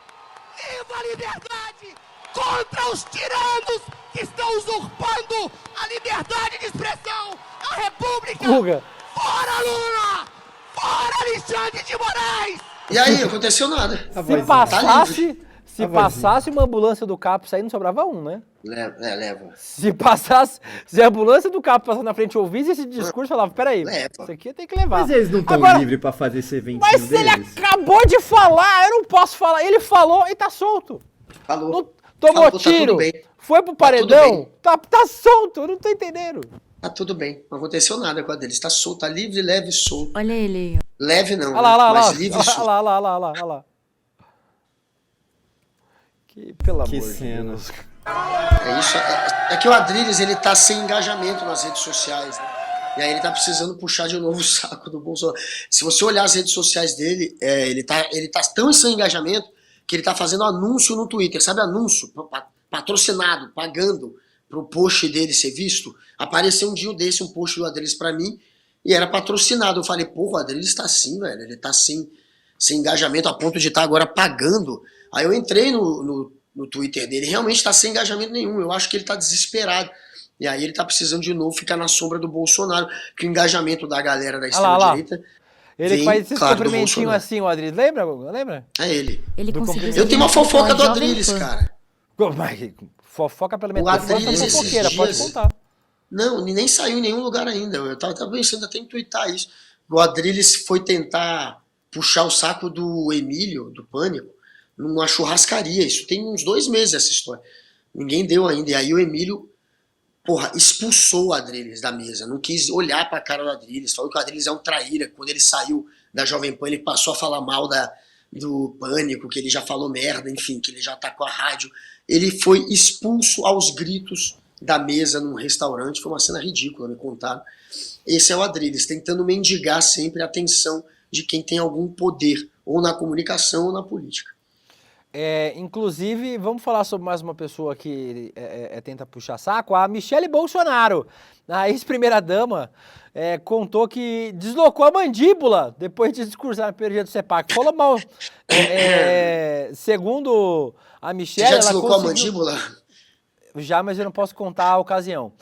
S10: viva a liberdade contra os tiranos que estão usurpando a liberdade de expressão, a república.
S4: Guga.
S10: Fora Lula! Fora Alexandre de Moraes!
S7: E aí, não aconteceu nada.
S4: Se passasse uma ambulância do CAPS aí, não sobrava um, né?
S7: Leva.
S4: Se a ambulância do CAPS passando na frente ouvisse esse discurso, falava, peraí, isso aqui tem que levar.
S6: Mas eles não estão livres pra fazer esse eventinho
S4: Mas
S6: deles?
S4: ele acabou de falar, eu não posso falar. Ele falou e tá solto.
S7: Falou.
S4: Não, tomou
S7: Falou, tá
S4: tiro,
S7: tudo bem.
S4: foi pro paredão, tá solto, eu não tô entendendo.
S7: Tá tudo bem, não aconteceu nada com a deles. Tá solto, tá livre, leve e solto.
S8: Olha ele aí, ó.
S7: Leve não,
S4: Olha lá,
S7: mas livre e solto.
S4: olha lá. Pelo amor
S6: Que
S4: de
S6: cena.
S4: Deus.
S7: É isso. É que o Adrilles, ele tá sem engajamento nas redes sociais, né? E aí ele tá precisando puxar de novo o saco do Bolsonaro. Se você olhar as redes sociais dele, ele tá tão sem engajamento que ele tá fazendo anúncio no Twitter, sabe? Anúncio patrocinado, pagando pro post dele ser visto. Apareceu um dia desse, um post do Adrilles pra mim, e era patrocinado. Eu falei, porra, o Adrilles tá assim, velho. Ele tá sem engajamento a ponto de estar agora pagando. Aí eu entrei no Twitter dele, realmente tá sem engajamento nenhum. Eu acho que ele tá desesperado. E aí ele tá precisando de novo ficar na sombra do Bolsonaro, que o engajamento da galera da extrema-direita...
S4: Ele faz esse
S7: claro,
S4: cumprimentinho assim, o Adrilles. Lembra, Guga? Lembra?
S7: É ele.
S8: Ele conseguiu
S7: Eu tenho uma
S8: ser
S7: fofoca do
S8: jovem
S7: Adrilles,
S8: fã.
S7: cara.
S4: Fofoca pela
S7: O
S4: metade.
S7: Adriles esses
S4: Fofoqueira, pode
S7: dias...
S4: contar.
S7: Não, nem saiu em nenhum lugar ainda. Eu tava pensando até em twittar isso. O Adriles foi tentar puxar o saco do Emílio, do Pânico, numa churrascaria. Isso tem uns 2 meses essa história. Ninguém deu ainda. E aí o Emílio, porra, expulsou o Adriles da mesa. Não quis olhar pra cara do Adriles. Falou que o Adriles é um traíra. Quando ele saiu da Jovem Pan, ele passou a falar mal do Pânico, que ele já falou merda, enfim, que ele já atacou a rádio. Ele foi expulso aos gritos da mesa num restaurante. Foi uma cena ridícula, me contaram. Esse é o Adriles, tentando mendigar sempre a atenção de quem tem algum poder, ou na comunicação ou na política.
S4: Inclusive, vamos falar sobre mais uma pessoa que tenta puxar saco. A Michele Bolsonaro, a ex-primeira-dama, contou que deslocou a mandíbula depois de discursar na PRG do CEPAC. Falou mal. Segundo a Michele...
S7: Você já deslocou a mandíbula?
S4: Já, mas eu não posso contar a ocasião.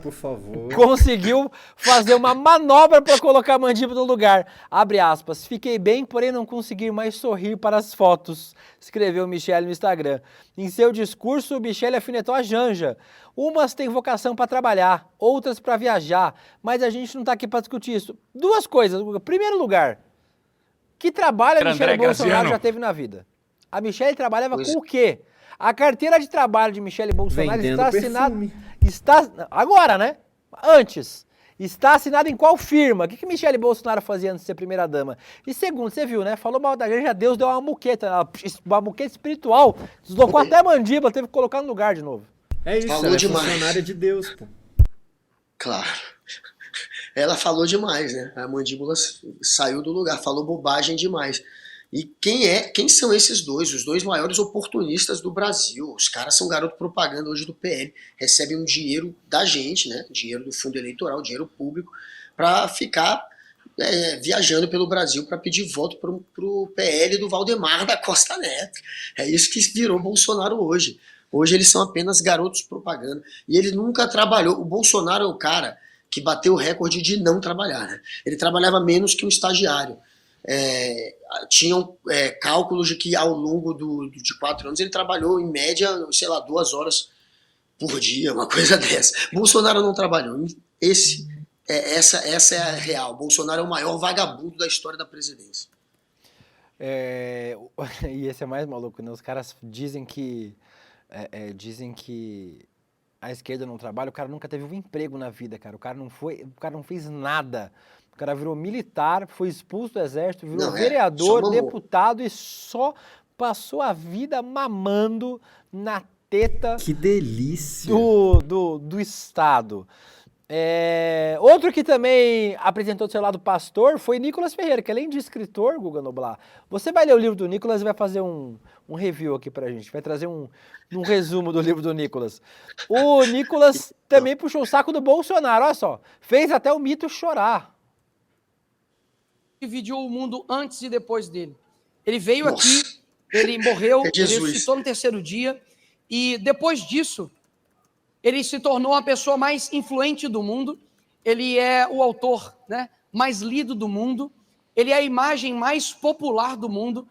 S6: Por favor.
S4: Conseguiu fazer uma manobra para colocar a mandíbula no lugar. Abre aspas. Fiquei bem, porém não consegui mais sorrir para as fotos, escreveu Michele no Instagram. Em seu discurso, Michele afinetou a Janja. Umas têm vocação para trabalhar, outras para viajar, mas a gente não está aqui para discutir isso. 2 coisas. Primeiro lugar, que trabalho a Michele Bolsonaro já teve na vida? A Michele trabalhava com o quê? A carteira de trabalho de Michele Bolsonaro está assinada... Agora, né? Antes. Está assinada em qual firma? O que Michele Bolsonaro fazia antes de ser primeira-dama? E segundo, você viu, né? Falou mal da gente, Deus deu uma muqueta espiritual. Deslocou até a mandíbula, teve que colocar no lugar de novo.
S6: É isso,
S7: falou
S6: ela
S7: demais.
S6: É funcionária de Deus, pô.
S7: Claro. Ela falou demais, né? A mandíbula saiu do lugar, falou bobagem demais. E quem são esses dois? Os 2 maiores oportunistas do Brasil. Os caras são garoto propaganda hoje do PL, recebem um dinheiro da gente, né? Dinheiro do fundo eleitoral, dinheiro público, para ficar viajando pelo Brasil para pedir voto pro PL do Valdemar da Costa Neto. É isso que virou Bolsonaro hoje. Hoje eles são apenas garotos propaganda. E ele nunca trabalhou. O Bolsonaro é o cara que bateu o recorde de não trabalhar, né? Ele trabalhava menos que um estagiário. Tinham cálculos de que ao longo de 4 anos ele trabalhou em média, sei lá, 2 horas por dia, uma coisa dessa. Bolsonaro não trabalhou. Essa é a real. Bolsonaro é o maior vagabundo da história da presidência.
S4: E esse é mais maluco, né? Os caras dizem que a esquerda não trabalha, o cara nunca teve um emprego na vida, cara. O cara não fez nada. O cara virou militar, foi expulso do exército, virou vereador, deputado e só passou a vida mamando na teta.
S6: Que delícia!
S4: Do Estado. Outro que também apresentou do seu lado pastor foi Nicolas Ferreira, que além de escritor, Guga Noblar, você vai ler o livro do Nicolas e vai fazer um review aqui pra gente, vai trazer um resumo do livro do Nicolas. O Nicolas também puxou o saco do Bolsonaro, olha só, fez até o mito chorar.
S12: Dividiu o mundo antes e depois dele. Ele veio aqui, ele morreu, ele ressuscitou no 3º dia, e depois disso, ele se tornou a pessoa mais influente do mundo, ele é o autor, né, mais lido do mundo, ele é a imagem mais popular do mundo,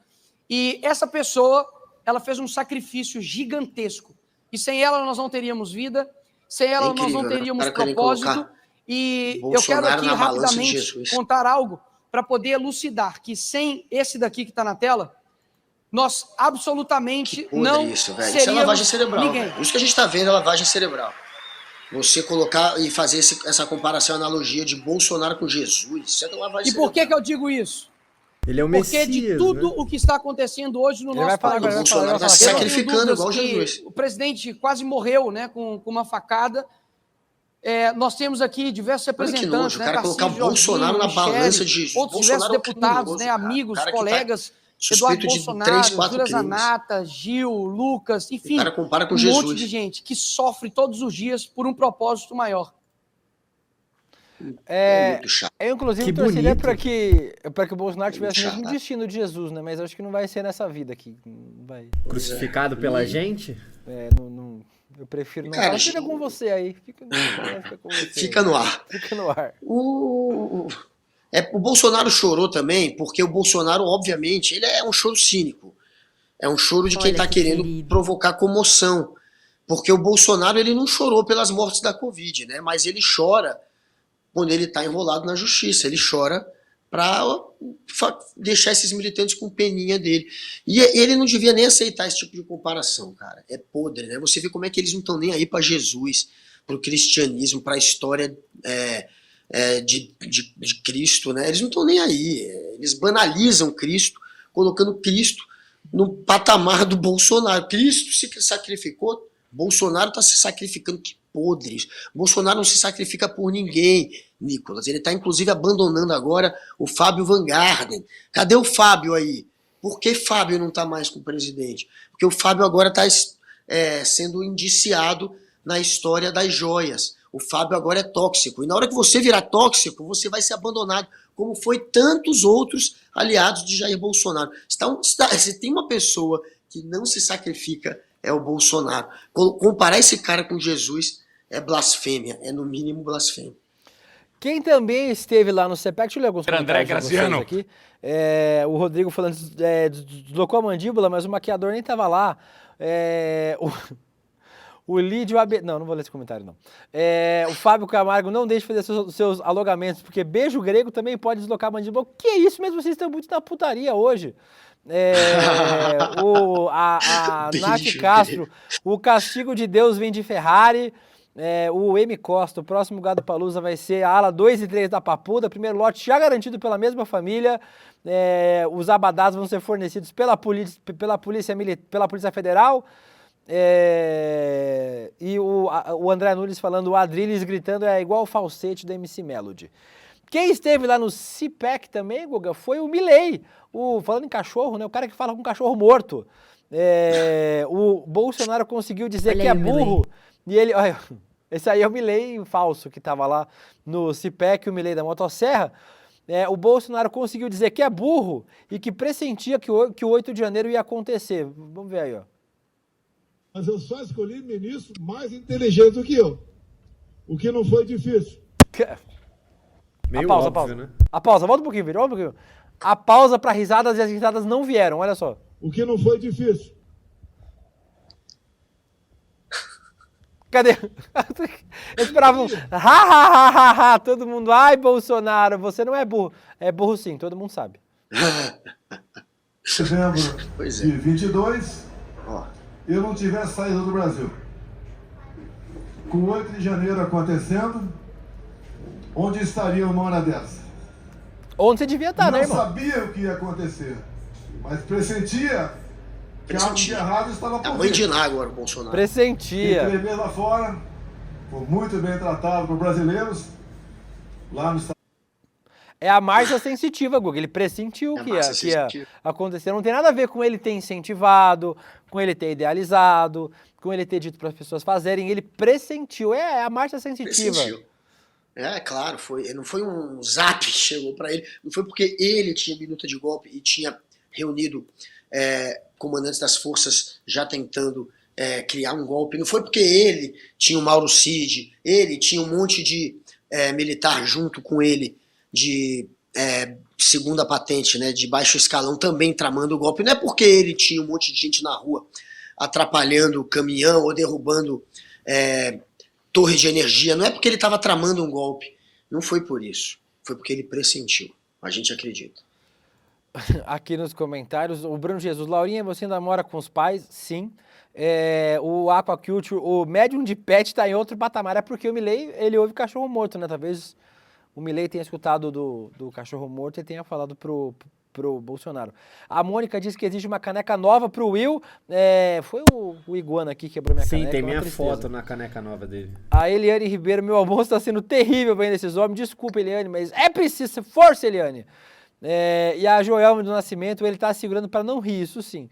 S12: e essa pessoa, ela fez um sacrifício gigantesco, e sem ela nós não teríamos vida, sem ela nós não teríamos propósito, e eu quero aqui rapidamente contar algo para poder elucidar que sem esse daqui que está na tela, nós absolutamente não seríamos
S7: isso é lavagem cerebral,
S12: ninguém.
S7: Isso que a gente está vendo é lavagem cerebral. Você colocar e fazer essa comparação, analogia de Bolsonaro com Jesus, isso é lavagem cerebral.
S12: E por que eu digo isso?
S6: Ele é o Messias,
S12: porque de tudo o que está acontecendo hoje no nosso país,
S7: o Bolsonaro está se sacrificando igual Jesus.
S12: O presidente quase morreu, né, com uma facada. Nós temos aqui diversos representantes,
S7: o cara colocar o Bolsonaro na balança de Jesus.
S12: Outros diversos deputados, né, amigos, colegas, Eduardo Bolsonaro, Júlia Zanata, Gil, Lucas, enfim,
S7: o cara compara com
S12: um
S7: Jesus.
S12: monte de gente que sofre todos os dias por um propósito maior.
S7: Muito chato.
S4: Eu, inclusive, torceria para que o Bolsonaro tivesse o mesmo destino de Jesus, né? Mas acho que não vai ser nessa vida aqui. Não vai.
S6: Crucificado pela gente?
S4: Eu prefiro não. Cara, fica com você aí. Fica com você.
S7: Fica no ar.
S4: Fica no ar.
S7: O Bolsonaro chorou também, porque o Bolsonaro, obviamente, ele é um choro cínico. É um choro de quem
S8: Olha
S7: está
S8: que
S7: querendo
S8: querido.
S7: provocar comoção. Porque o Bolsonaro, ele não chorou pelas mortes da Covid, né? Mas ele chora quando ele está enrolado na justiça. Ele chora para deixar esses militantes com peninha dele. E ele não devia nem aceitar esse tipo de comparação, cara. É podre, né? Você vê como é que eles não estão nem aí para Jesus, para o cristianismo, para a história de Cristo, né? Eles não estão nem aí. Eles banalizam Cristo, colocando Cristo no patamar do Bolsonaro. Cristo se sacrificou, Bolsonaro está se sacrificando. Que podre isso. Bolsonaro não se sacrifica por ninguém, Nicolas. Ele está, inclusive, abandonando agora o Fábio Van Garden. Cadê o Fábio aí? Por que Fábio não está mais com o presidente? Porque o Fábio agora está sendo indiciado na história das joias. O Fábio agora é tóxico. E na hora que você virar tóxico, você vai ser abandonado, como foi tantos outros aliados de Jair Bolsonaro. Se tem uma pessoa que não se sacrifica, é o Bolsonaro. Comparar esse cara com Jesus é blasfêmia, é no mínimo blasfêmia.
S4: Quem também esteve lá no CPEC, deixa eu ler alguns
S1: André
S4: comentários
S1: Graziano.
S4: aqui. O Rodrigo falando, deslocou a mandíbula, mas o maquiador nem estava lá. O Lídio não vou ler esse comentário, não. O Fábio Camargo, não deixe de fazer seus alongamentos, porque beijo grego também pode deslocar a mandíbula. Que isso mesmo, vocês estão muito na putaria hoje. A Nath Castro, o castigo de Deus vem de Ferrari. O M Costa, o próximo Gado Palusa vai ser a ala 2 e 3 da Papuda, primeiro lote já garantido pela mesma família. Os abadás vão ser fornecidos pela Polícia Federal. E o André Nunes falando, o Adrilles gritando é igual o falsete da MC Melody. Quem esteve lá no CPEC também, Guga, foi o Milei, falando em cachorro, né? O cara que fala com cachorro morto. O Bolsonaro conseguiu dizer
S8: Olha
S4: que
S8: aí,
S4: é burro. E ele, olha, esse aí é o Milei falso que estava lá no CPEC, o Milei da Motosserra. O Bolsonaro conseguiu dizer que é burro e que pressentia que o 8 de janeiro ia acontecer. Vamos ver aí, ó.
S13: Mas eu só escolhi ministro mais inteligente do que eu. O que não foi difícil.
S6: Meio
S4: pausa,
S6: óbvio, né?
S4: A pausa, volta um pouquinho, Vitor, volta um pouquinho. A pausa para risadas e as risadas não vieram, olha só.
S13: O que não foi difícil.
S4: Cadê? Eu esperava um todo mundo, ai Bolsonaro, você não é burro. É burro sim, todo mundo sabe.
S13: Setembro de 22, eu não tivesse saído do Brasil. Com o 8 de janeiro acontecendo, onde estaria uma hora dessa?
S4: Onde você devia estar, né, irmão?
S13: Não sabia o que ia acontecer, mas pressentia que algo de errado estava por vir.
S7: É a mãe de Ná agora, o Bolsonaro.
S4: Pressentia.
S13: Fiquei 3 meses lá fora, foi muito bem tratado por brasileiros, lá no Estado.
S4: É a marcha sensitiva, Guga. Ele pressentiu que ia acontecer. Não tem nada a ver com ele ter incentivado, com ele ter idealizado, com ele ter dito para as pessoas fazerem. Ele pressentiu. É a marcha sensitiva.
S7: Pressentiu. Claro, não foi um zap que chegou para ele, não foi porque ele tinha minuta de golpe e tinha reunido comandantes das forças já tentando criar um golpe, não foi porque ele tinha o Mauro Cid, ele tinha um monte de militar junto com ele, de segunda patente, né, de baixo escalão, também tramando o golpe, não é porque ele tinha um monte de gente na rua atrapalhando o caminhão ou derrubando torre de energia, não é porque ele estava tramando um golpe, não foi por isso, foi porque ele pressentiu, a gente acredita.
S4: Aqui nos comentários, o Bruno Jesus, Laurinha, você ainda mora com os pais? Sim. O Aquaculture, o médium de pet tá em outro patamar, é porque o Milei, ele ouve cachorro morto, né, talvez o Milei tenha escutado do cachorro morto e tenha falado pro Bolsonaro. A Mônica disse que existe uma caneca nova pro Will. Foi o Iguana aqui que quebrou minha caneca.
S6: Sim, tem minha foto na caneca nova dele.
S4: A Eliane Ribeiro, meu almoço tá sendo terrível vendo esses homens. Desculpa, Eliane, mas é preciso. Força, Eliane. E a Joelma do Nascimento, ele tá segurando para não rir, isso sim.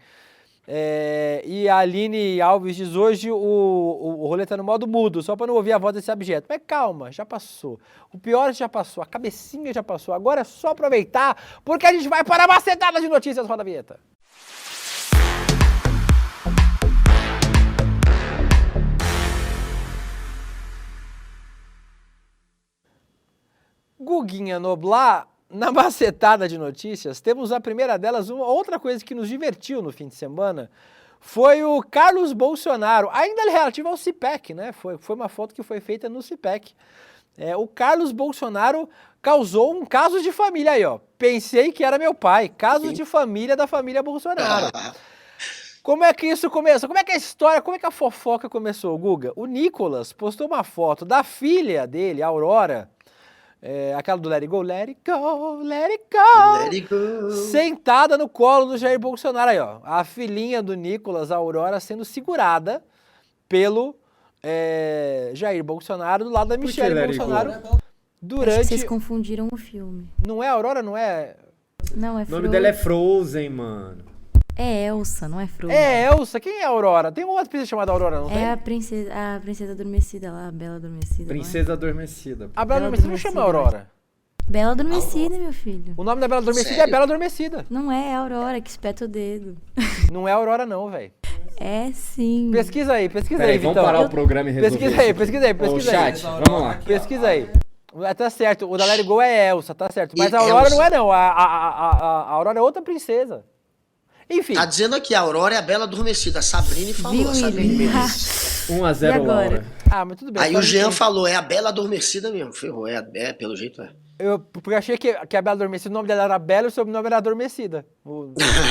S4: E a Aline Alves diz hoje o rolê tá no modo mudo, só para não ouvir a voz desse objeto. Mas calma, já passou. O pior já passou, a cabecinha já passou. Agora é só aproveitar, porque a gente vai para a macetada de notícias. Roda a vinheta. Guguinha Noblar, na macetada de notícias, temos a primeira delas, uma outra coisa que nos divertiu no fim de semana, foi o Carlos Bolsonaro, ainda relativo ao CIPEC, né? Foi uma foto que foi feita no CIPEC. O Carlos Bolsonaro causou um caso de família aí, ó. Pensei que era meu pai, caso de família da família Bolsonaro. Como é que isso começou? Como é que a história, como é que a fofoca começou, Guga? O Nicolas postou uma foto da filha dele, a Aurora, aquela do Let It Go, Let It Go, Let It Go,
S7: Let it go.
S4: sentada no colo do Jair Bolsonaro aí, ó. A filhinha do Nicolas, a Aurora, sendo segurada pelo Jair Bolsonaro do lado da Michelle Bolsonaro durante...
S8: Acho que vocês confundiram o filme.
S4: Não é a Aurora, não é...
S8: Não, é
S6: O nome dela é Frozen, mano.
S8: É Elsa, não é Frozen.
S4: É Elsa, quem é a Aurora? Tem uma outra princesa chamada Aurora, não tem?
S8: É a princesa adormecida lá, a Bela Adormecida.
S6: Princesa Adormecida.
S4: A Bela Adormecida não chama Aurora.
S8: Bela Adormecida, meu filho.
S4: O nome da Bela Adormecida é Bela Adormecida.
S8: Não é Aurora, que espeta o dedo.
S4: Não é Aurora não, velho.
S8: É sim.
S4: Pesquisa aí, Vitão.
S6: Vamos parar o programa e resolver
S4: Pesquisa aí.
S6: Ô, chat, vamos lá.
S4: Pesquisa aí. Tá certo, o da Let It Go é Elsa, tá certo. Mas a Aurora não é não, a Aurora é outra princesa. Enfim.
S7: Tá dizendo aqui, a Aurora é a Bela Adormecida. A Sabrine falou, a Sabrine Menezes.
S6: 1-0 Laura.
S4: Ah, mas tudo bem.
S7: Aí o Jean falou, é a Bela Adormecida mesmo. Ferrou, pelo jeito é.
S4: Porque eu achei que a Bela Adormecida, o nome dela era Bela e o sobrenome era Adormecida.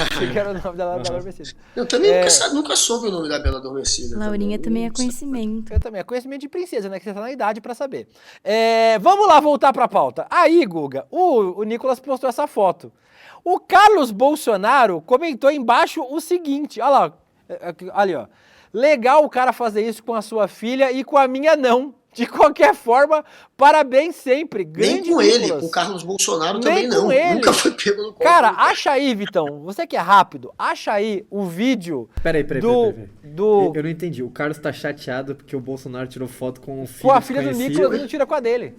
S4: Achei que era o nome dela era Bela Adormecida.
S7: Eu também nunca soube o nome da Bela Adormecida.
S8: Laurinha também é conhecimento.
S4: Eu também, é conhecimento de princesa, né? Que você tá na idade pra saber. Vamos lá voltar pra pauta. Aí, Guga, o Nicolas postou essa foto. O Carlos Bolsonaro comentou embaixo o seguinte, olha lá, ali ó, legal o cara fazer isso com a sua filha e com a minha não. De qualquer forma, parabéns sempre. Grande
S7: Nem com
S4: Nicolas.
S7: ele, com o Carlos Bolsonaro
S4: Nem
S7: também não.
S4: com ele.
S7: Nunca foi pego no colo.
S4: Cara, acha aí, Vitão, você que é rápido, acha aí o vídeo
S6: Peraí.
S4: do...
S6: Eu não entendi. O Carlos tá chateado porque o Bolsonaro tirou foto com o filho
S4: Com a filha do Nicolas e não tira com a dele.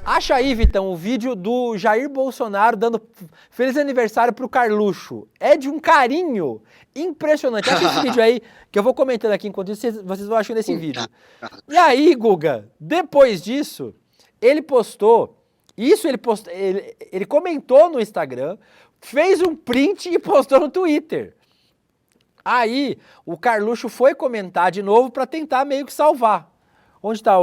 S4: Acha aí, Vitão, o vídeo do Jair Bolsonaro dando feliz aniversário pro Carluxo. É de um carinho impressionante. Acha esse vídeo aí, que eu vou comentando aqui enquanto isso, vocês vão achando esse vídeo. E aí, Guga, depois disso, ele postou, ele comentou no Instagram, fez um print e postou no Twitter. Aí, o Carluxo foi comentar de novo pra tentar meio que salvar. Onde tá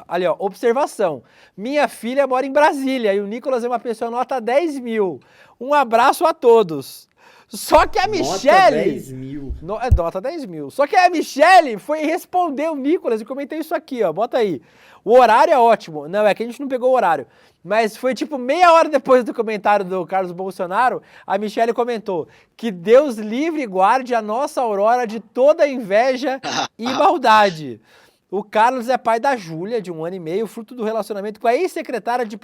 S4: ali, ó, observação. Minha filha mora em Brasília e o Nicolas é uma pessoa nota 10 mil. Um abraço a todos. Só que a Michelle...
S6: Nota 10 mil.
S4: Nota 10 mil. Só que a Michelle foi responder o Nicolas e comentei isso aqui, ó. Bota aí. O horário é ótimo. Não, é que a gente não pegou o horário. Mas foi tipo meia hora depois do comentário do Carlos Bolsonaro, a Michelle comentou que Deus livre e guarde a nossa Aurora de toda inveja e maldade. O Carlos é pai da Júlia, de 1 ano e meio, fruto do relacionamento com a ex-secretária de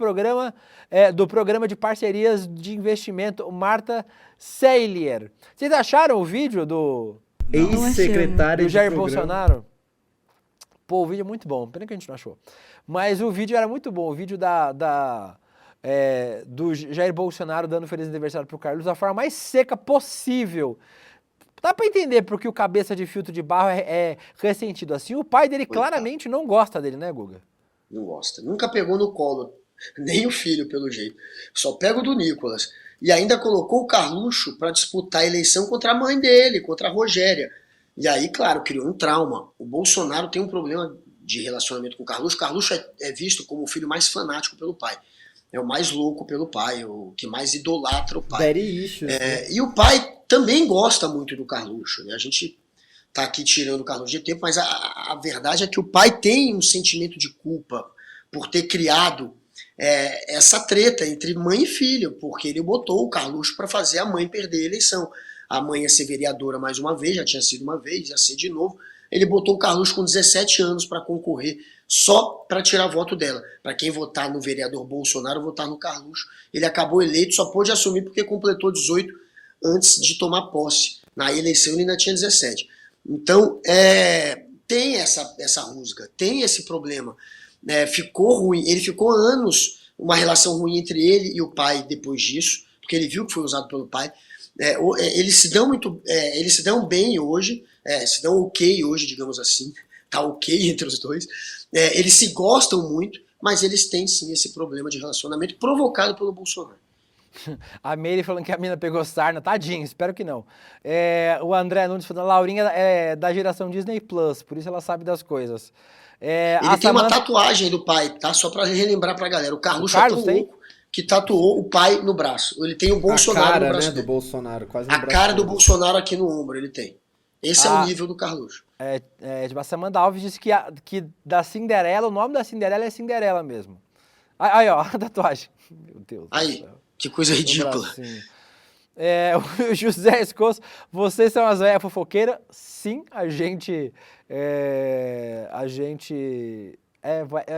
S4: do programa de parcerias de investimento, Marta Seilier. Vocês acharam o vídeo do
S6: ex-secretária
S4: do Jair Bolsonaro? Pô, o vídeo é muito bom, pena que a gente não achou. Mas o vídeo era muito bom, o vídeo do Jair Bolsonaro dando feliz aniversário pro Carlos da forma mais seca possível. Dá pra entender porque o cabeça de filtro de barro é ressentido assim. O pai dele claramente não gosta dele, né, Guga?
S7: Não gosta. Nunca pegou no colo, nem o filho, pelo jeito. Só pega o do Nicolas. E ainda colocou o Carluxo pra disputar a eleição contra a mãe dele, contra a Rogéria. E aí, claro, criou um trauma. O Bolsonaro tem um problema de relacionamento com o Carluxo. O Carluxo é visto como o filho mais fanático pelo pai. É o mais louco pelo pai, o que mais idolatra o pai. E o pai também gosta muito do Carluxo, né? A gente tá aqui tirando o Carluxo de tempo, mas a verdade é que o pai tem um sentimento de culpa por ter criado essa treta entre mãe e filho, porque ele botou o Carluxo para fazer a mãe perder a eleição. A mãe ia ser vereadora mais uma vez, já tinha sido uma vez, ia ser de novo. Ele botou o Carluxo com 17 anos para concorrer só para tirar voto dela. Para quem votar no vereador Bolsonaro, votar no Carluxo. Ele acabou eleito, só pôde assumir porque completou 18 antes de tomar posse. Na eleição ele ainda tinha 17. Então, tem essa rusga, tem esse problema. Ficou ruim, ele ficou anos, uma relação ruim entre ele e o pai depois disso, porque ele viu que foi usado pelo pai. Eles se dão bem hoje, se dão ok hoje, digamos assim, tá ok entre os dois. Eles se gostam muito, mas eles têm sim esse problema de relacionamento provocado pelo Bolsonaro.
S4: A Meire falando que a mina pegou sarna, tadinho, espero que não. O André Nunes falando, a Laurinha é da geração Disney Plus, por isso ela sabe das coisas.
S7: Ele tem uma tatuagem do pai, tá? Só pra relembrar pra galera. O Carluxo é tão louco que tatuou o pai no braço. Ele tem o Bolsonaro no braço dele.
S6: Do Bolsonaro, quase no
S7: a cara do Bolsonaro aqui no ombro, ele tem. Esse é o nível do Carluxo.
S4: Tipo, a Samanda Alves disse que da Cinderela, o nome da Cinderela é Cinderela mesmo. Aí, ó, a tatuagem. Meu Deus.
S7: Aí, que coisa ridícula.
S4: O José Escoço, vocês são as velhas fofoqueiras? Sim, a gente é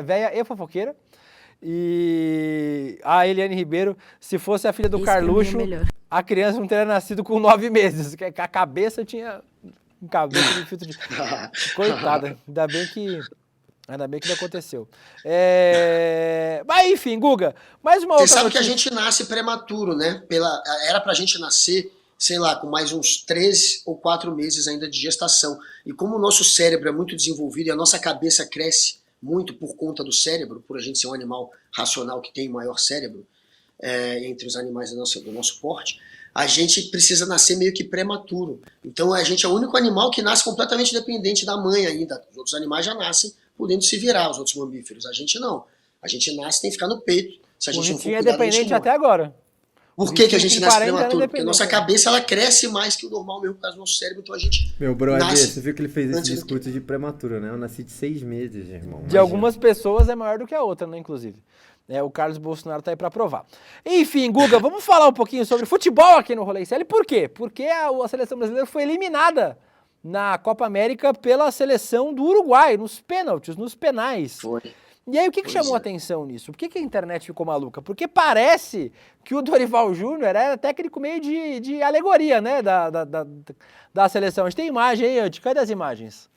S4: velha e fofoqueira. E a Eliane Ribeiro, se fosse a filha do Carluxo, a criança não teria nascido com 9 meses, que a cabeça tinha cabeça de filtro de... Coitada, ainda bem que não aconteceu. Mas enfim, Guga, mais uma outra
S7: Você sabe
S4: notícia.
S7: que a gente nasce prematuro, né? Era pra gente nascer, sei lá, com mais uns 3 ou 4 meses ainda de gestação. E como o nosso cérebro é muito desenvolvido e a nossa cabeça cresce muito por conta do cérebro, por a gente ser um animal racional que tem o maior cérebro entre os animais do nosso porte, a gente precisa nascer meio que prematuro. Então a gente é o único animal que nasce completamente dependente da mãe ainda. Os outros animais já nascem podendo se virar, os outros mamíferos. A gente não. A gente nasce e tem que ficar no peito. Se a gente não for cuidado,
S4: é dependente até agora.
S7: Por que a gente nasce prematuro? Porque a nossa cabeça ela cresce mais que o normal mesmo por causa do nosso cérebro, então a gente
S6: Meu brother,
S7: nasce
S6: você viu que ele fez esse discurso de prematuro, né? Eu nasci de 6 meses, irmão.
S4: De algumas pessoas é maior do que a outra, né, inclusive. O Carlos Bolsonaro tá aí pra provar. Enfim, Guga, vamos falar um pouquinho sobre futebol aqui no Rolê ICL. Por quê? Porque a seleção brasileira foi eliminada na Copa América pela seleção do Uruguai, nos pênaltis, nos penais.
S7: Foi.
S4: E aí, o que chamou a atenção nisso? Por que a internet ficou maluca? Porque parece que o Dorival Júnior era técnico meio de alegoria, né, da seleção. A gente tem imagem aí, Andy, cadê as imagens?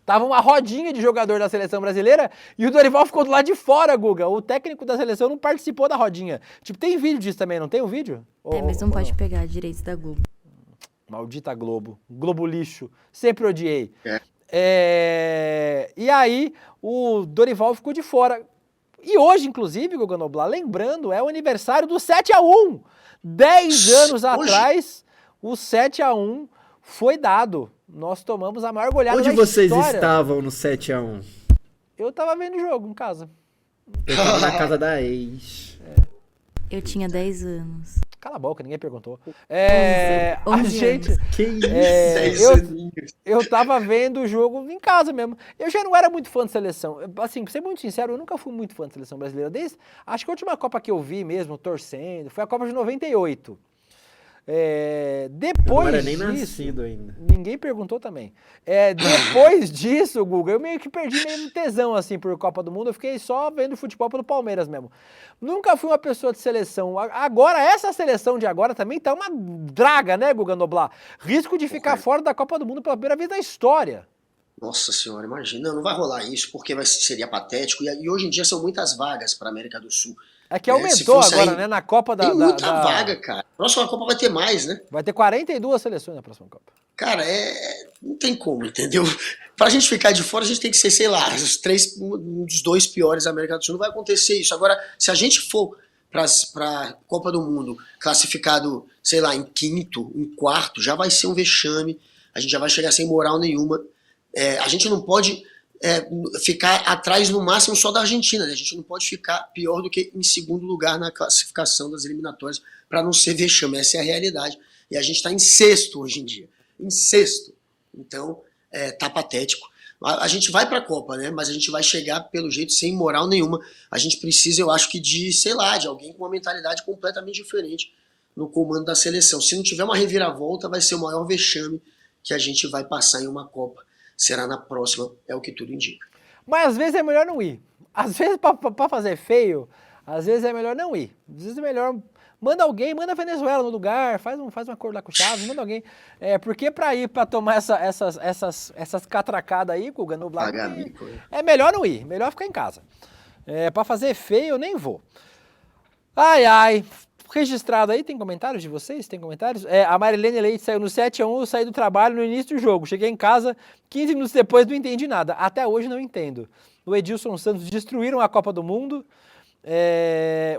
S4: Tava uma rodinha de jogador da seleção brasileira e o Dorival ficou do lado de fora, Guga. O técnico da seleção não participou da rodinha. Tipo, tem vídeo disso também, não tem um vídeo?
S8: Mas não pode pegar direitos da Globo.
S4: Maldita Globo. Globo lixo. Sempre odiei. E aí, o Dorival ficou de fora. E hoje, inclusive, Guga Noblar, lembrando, é o aniversário do 7-1. 10 anos atrás, o 7-1 foi dado. Nós tomamos a maior goleada da
S6: história. Onde vocês estavam no 7-1?
S4: Eu tava vendo o jogo em casa.
S6: Eu tava na casa da ex.
S8: Eu tinha 10 anos.
S4: Cala a boca, ninguém perguntou.
S8: 11
S4: gente.
S6: Que isso?
S4: Eu tava vendo o jogo em casa mesmo. Eu já não era muito fã de seleção. Assim, pra ser muito sincero, eu nunca fui muito fã de seleção brasileira. Acho que a última Copa que eu vi mesmo, torcendo, foi a Copa de 98. Depois
S6: não era nem
S4: disso,
S6: nascido ainda.
S4: Ninguém perguntou também. Depois disso, Guga, eu meio que perdi meio tesão assim por Copa do Mundo. Eu fiquei só vendo futebol pelo Palmeiras mesmo. Nunca fui uma pessoa de seleção. Agora, essa seleção de agora também tá uma draga, né, Guga Noblar? Risco de ficar fora da Copa do Mundo pela primeira vez na história.
S7: Nossa senhora, imagina. Não vai rolar isso porque seria patético. E hoje em dia são muitas vagas para América do Sul.
S4: É que aumentou agora, né, na Copa da...
S7: Tem muita vaga, cara. A próxima Copa vai ter mais, né?
S4: Vai ter 42 seleções na próxima Copa.
S7: Cara, não tem como, entendeu? Pra gente ficar de fora, a gente tem que ser, sei lá, um dos 2 piores da América do Sul. Não vai acontecer isso. Agora, se a gente for pra Copa do Mundo classificado, sei lá, em 5º, em 4º, já vai ser um vexame. A gente já vai chegar sem moral nenhuma. A gente não pode... ficar atrás no máximo só da Argentina, né? A gente não pode ficar pior do que em 2º lugar na classificação das eliminatórias para não ser vexame, essa é a realidade. E a gente está em 6º hoje em dia, em 6º. Então, tá patético. A gente vai para a Copa, né? Mas a gente vai chegar pelo jeito sem moral nenhuma. A gente precisa, eu acho que de alguém com uma mentalidade completamente diferente no comando da seleção. Se não tiver uma reviravolta, vai ser o maior vexame que a gente vai passar em uma Copa. Será na próxima, é o que tudo indica.
S4: Mas às vezes é melhor não ir. Às vezes, pra fazer feio, às vezes é melhor não ir. Às vezes é melhor... Manda alguém, manda a Venezuela no lugar, faz um acordo lá com o Chaves, manda alguém. Porque pra ir, pra tomar essas catracadas aí, Guga Noblar, é melhor não ir, melhor ficar em casa. Pra fazer feio, eu nem vou. Ai, registrado aí, tem comentários de vocês? Tem comentários? A Marilene Leite saiu no 7-1, eu saí do trabalho no início do jogo. Cheguei em casa, 15 minutos depois não entendi nada. Até hoje não entendo. O Edilson Santos destruíram a Copa do Mundo.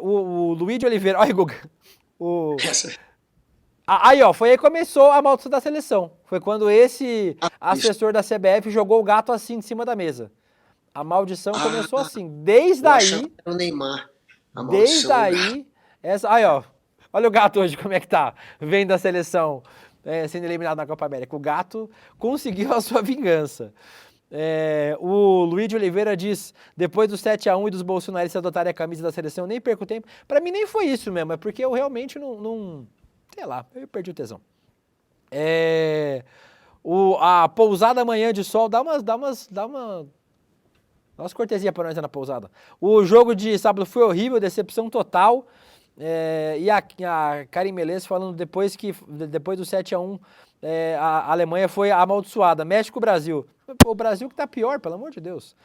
S4: O Luiz de Oliveira... Olha, Guga. Aí, ó, foi aí que começou a maldição da seleção. Foi quando esse assessor da CBF jogou o gato assim em cima da mesa. A maldição começou assim. Desde aí...
S7: O Neymar.
S4: Desde aí... Aí, ó. Olha o gato hoje, como é que tá. Vem da seleção sendo eliminado na Copa América. O gato conseguiu a sua vingança. O Luiz de Oliveira diz, depois do 7-1 e dos bolsonaristas adotarem a camisa da seleção, nem perco tempo. Pra mim nem foi isso mesmo, é porque eu realmente não sei lá, eu perdi o tesão. A pousada Manhã de Sol, dá umas cortesias pra nós na pousada. O jogo de sábado foi horrível, decepção total. E a Karim Melez falando depois do 7-1, a Alemanha foi amaldiçoada. México-Brasil. O Brasil que tá pior, pelo amor de Deus.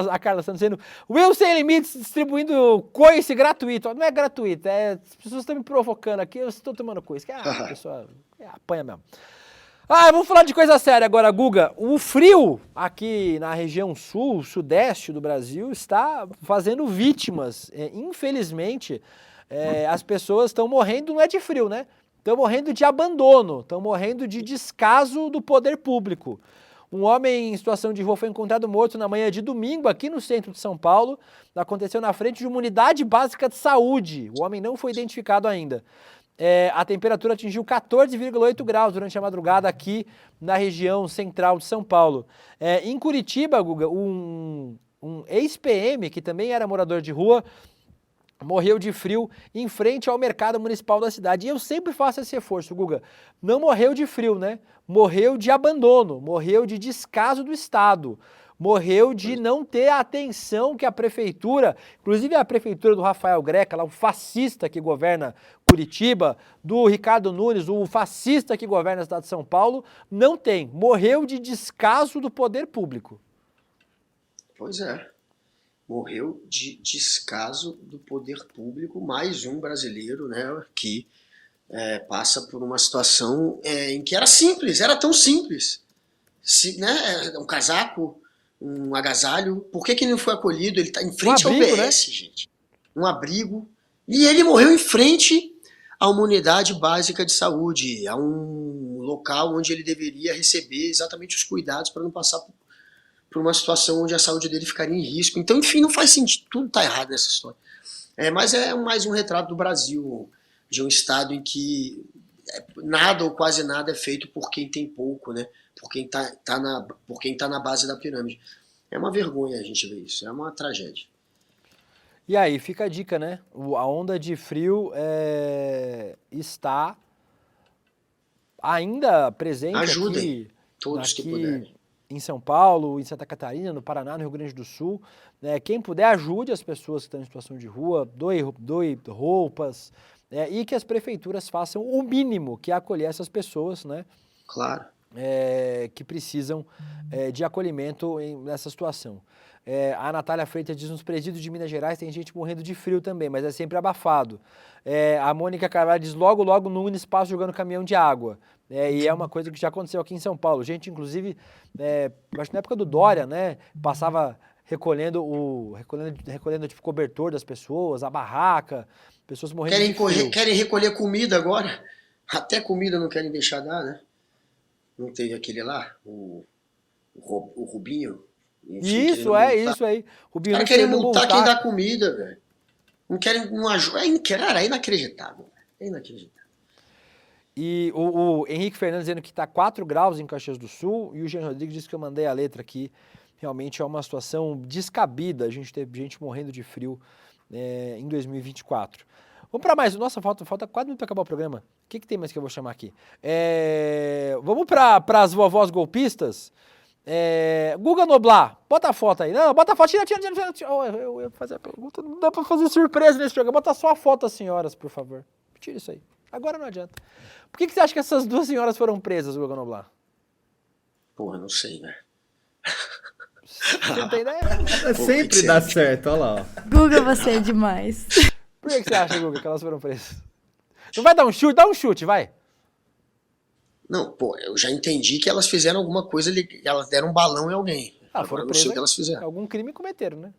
S4: A Carla Santos dizendo, Will Sem Limites distribuindo coice gratuito. Não é gratuito, as pessoas estão me provocando aqui, eu estou tomando coice. A pessoa apanha mesmo. Vamos falar de coisa séria agora, Guga. O frio aqui na região sul, sudeste do Brasil, está fazendo vítimas. Infelizmente, as pessoas estão morrendo, não é de frio, né? Estão morrendo de abandono, estão morrendo de descaso do poder público. Um homem em situação de rua foi encontrado morto na manhã de domingo aqui no centro de São Paulo. Aconteceu na frente de uma unidade básica de saúde. O homem não foi identificado ainda. A temperatura atingiu 14,8 graus durante a madrugada aqui na região central de São Paulo. Em Curitiba, Guga, um ex-PM, que também era morador de rua, morreu de frio em frente ao mercado municipal da cidade. E eu sempre faço esse reforço, Guga. Não morreu de frio, né? Morreu de abandono, morreu de descaso do Estado. Morreu de não ter a atenção que a prefeitura, inclusive a prefeitura do Rafael Greca, lá, o fascista que governa Curitiba, do Ricardo Nunes, o fascista que governa a cidade de São Paulo, não tem. Morreu de descaso do poder público.
S7: Pois é. Morreu de descaso do poder público, mais um brasileiro, né, que passa por uma situação em que era simples, era tão simples. Um casaco, um agasalho, por que não foi acolhido? Ele está em frente ao UBS, né? Gente. Um abrigo. E ele morreu em frente a uma unidade básica de saúde, a um local onde ele deveria receber exatamente os cuidados para não passar por uma situação onde a saúde dele ficaria em risco. Então, enfim, não faz sentido, tudo está errado nessa história. Mas é mais um retrato do Brasil, de um estado em que nada ou quase nada é feito por quem tem pouco, né? Por quem tá na base da pirâmide. É uma vergonha a gente ver isso, é uma tragédia.
S4: E aí, fica a dica, né? A onda de frio está ainda presente.
S7: Ajudem todos que puderem.
S4: Em São Paulo, em Santa Catarina, no Paraná, no Rio Grande do Sul. Quem puder, ajude as pessoas que estão em situação de rua, doe roupas, e que as prefeituras façam o mínimo, que é acolher essas pessoas, né?
S7: Claro.
S4: Que precisam de acolhimento nessa situação. A Natália Freitas diz, nos presídios de Minas Gerais tem gente morrendo de frio também, mas é sempre abafado. A Mônica Carvalho diz, logo num espaço jogando caminhão de água. E é uma coisa que já aconteceu aqui em São Paulo. Gente, inclusive, acho que na época do Dória, né, passava recolhendo tipo, cobertor das pessoas, a barraca, pessoas morrendo de frio.
S7: Querem recolher comida agora? Até comida não querem deixar dar, né? Não teve aquele lá, o Rubinho? Enfim,
S4: isso aí.
S7: Rubinho, cara, querem multar quem dá comida, velho. Não querem, não ajuda. Cara, é inacreditável. É inacreditável.
S4: E o Henrique Fernandes dizendo que está 4 graus em Caxias do Sul, e o Jean Rodrigues disse que eu mandei a letra aqui. Realmente é uma situação descabida, a gente teve gente morrendo de frio em 2024. Vamos para mais. Nossa, falta 4 minutos para acabar o programa. O que tem mais que eu vou chamar aqui? Vamos para as vovós golpistas. Guga Noblar, bota a foto aí. Não, bota a foto, tira. Eu ia fazer a pergunta, não dá para fazer surpresa nesse programa. Bota só a foto das senhoras, por favor. Tira isso aí. Agora não adianta. Por que você acha que essas duas senhoras foram presas, Guga Noblar?
S7: Porra, não sei, né?
S4: Você não tem ideia?
S6: Sempre dá certo, olha lá.
S8: Guga, você é demais.
S4: Por que você acha, Guga, que elas foram presas? Não vai dar um chute? Dá um chute, vai.
S7: Não, pô, eu já entendi que elas fizeram alguma coisa, elas deram um balão em alguém.
S4: Foram
S7: eu não sei
S4: presas.
S7: o que elas fizeram.
S4: Algum crime cometeram, né?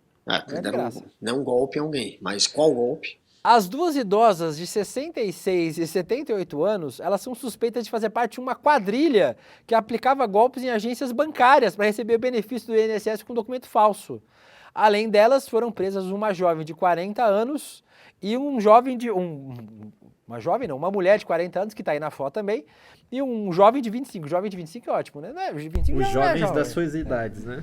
S7: Deram um golpe em alguém. Mas qual golpe?
S4: As duas idosas de 66 e 78 anos, elas são suspeitas de fazer parte de uma quadrilha que aplicava golpes em agências bancárias para receber o benefício do INSS com documento falso. Além delas, foram presas uma jovem de 40 anos e um jovem de... uma mulher de 40 anos, que está aí na foto também, e um jovem de 25. Jovem de 25 é ótimo, né? 25
S6: Os jovens
S4: jovem.
S6: das suas idades, né?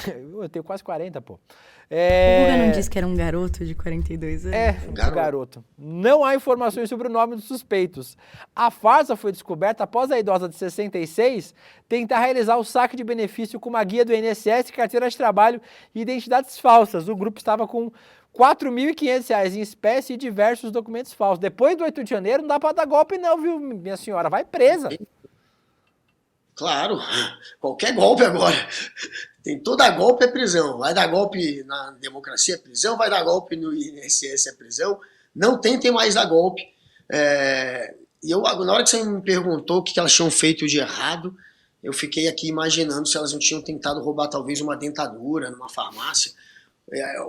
S4: Eu tenho quase 40, pô.
S8: O Guga não disse que era um garoto de 42 anos?
S4: Um garoto. Não há informações sobre o nome dos suspeitos. A farsa foi descoberta após a idosa de 66 tentar realizar o saque de benefício com uma guia do INSS, carteira de trabalho e identidades falsas. O grupo estava com R$ 4.500 em espécie e diversos documentos falsos. Depois do 8 de janeiro, não dá pra dar golpe não, viu, minha senhora? Vai presa.
S7: Claro, qualquer golpe agora. Tem toda golpe é prisão. Vai dar golpe na democracia é prisão, vai dar golpe no INSS é prisão. Não tentem mais dar golpe. E eu, na hora que você me perguntou o que elas tinham feito de errado, eu fiquei aqui imaginando se elas não tinham tentado roubar talvez uma dentadura numa farmácia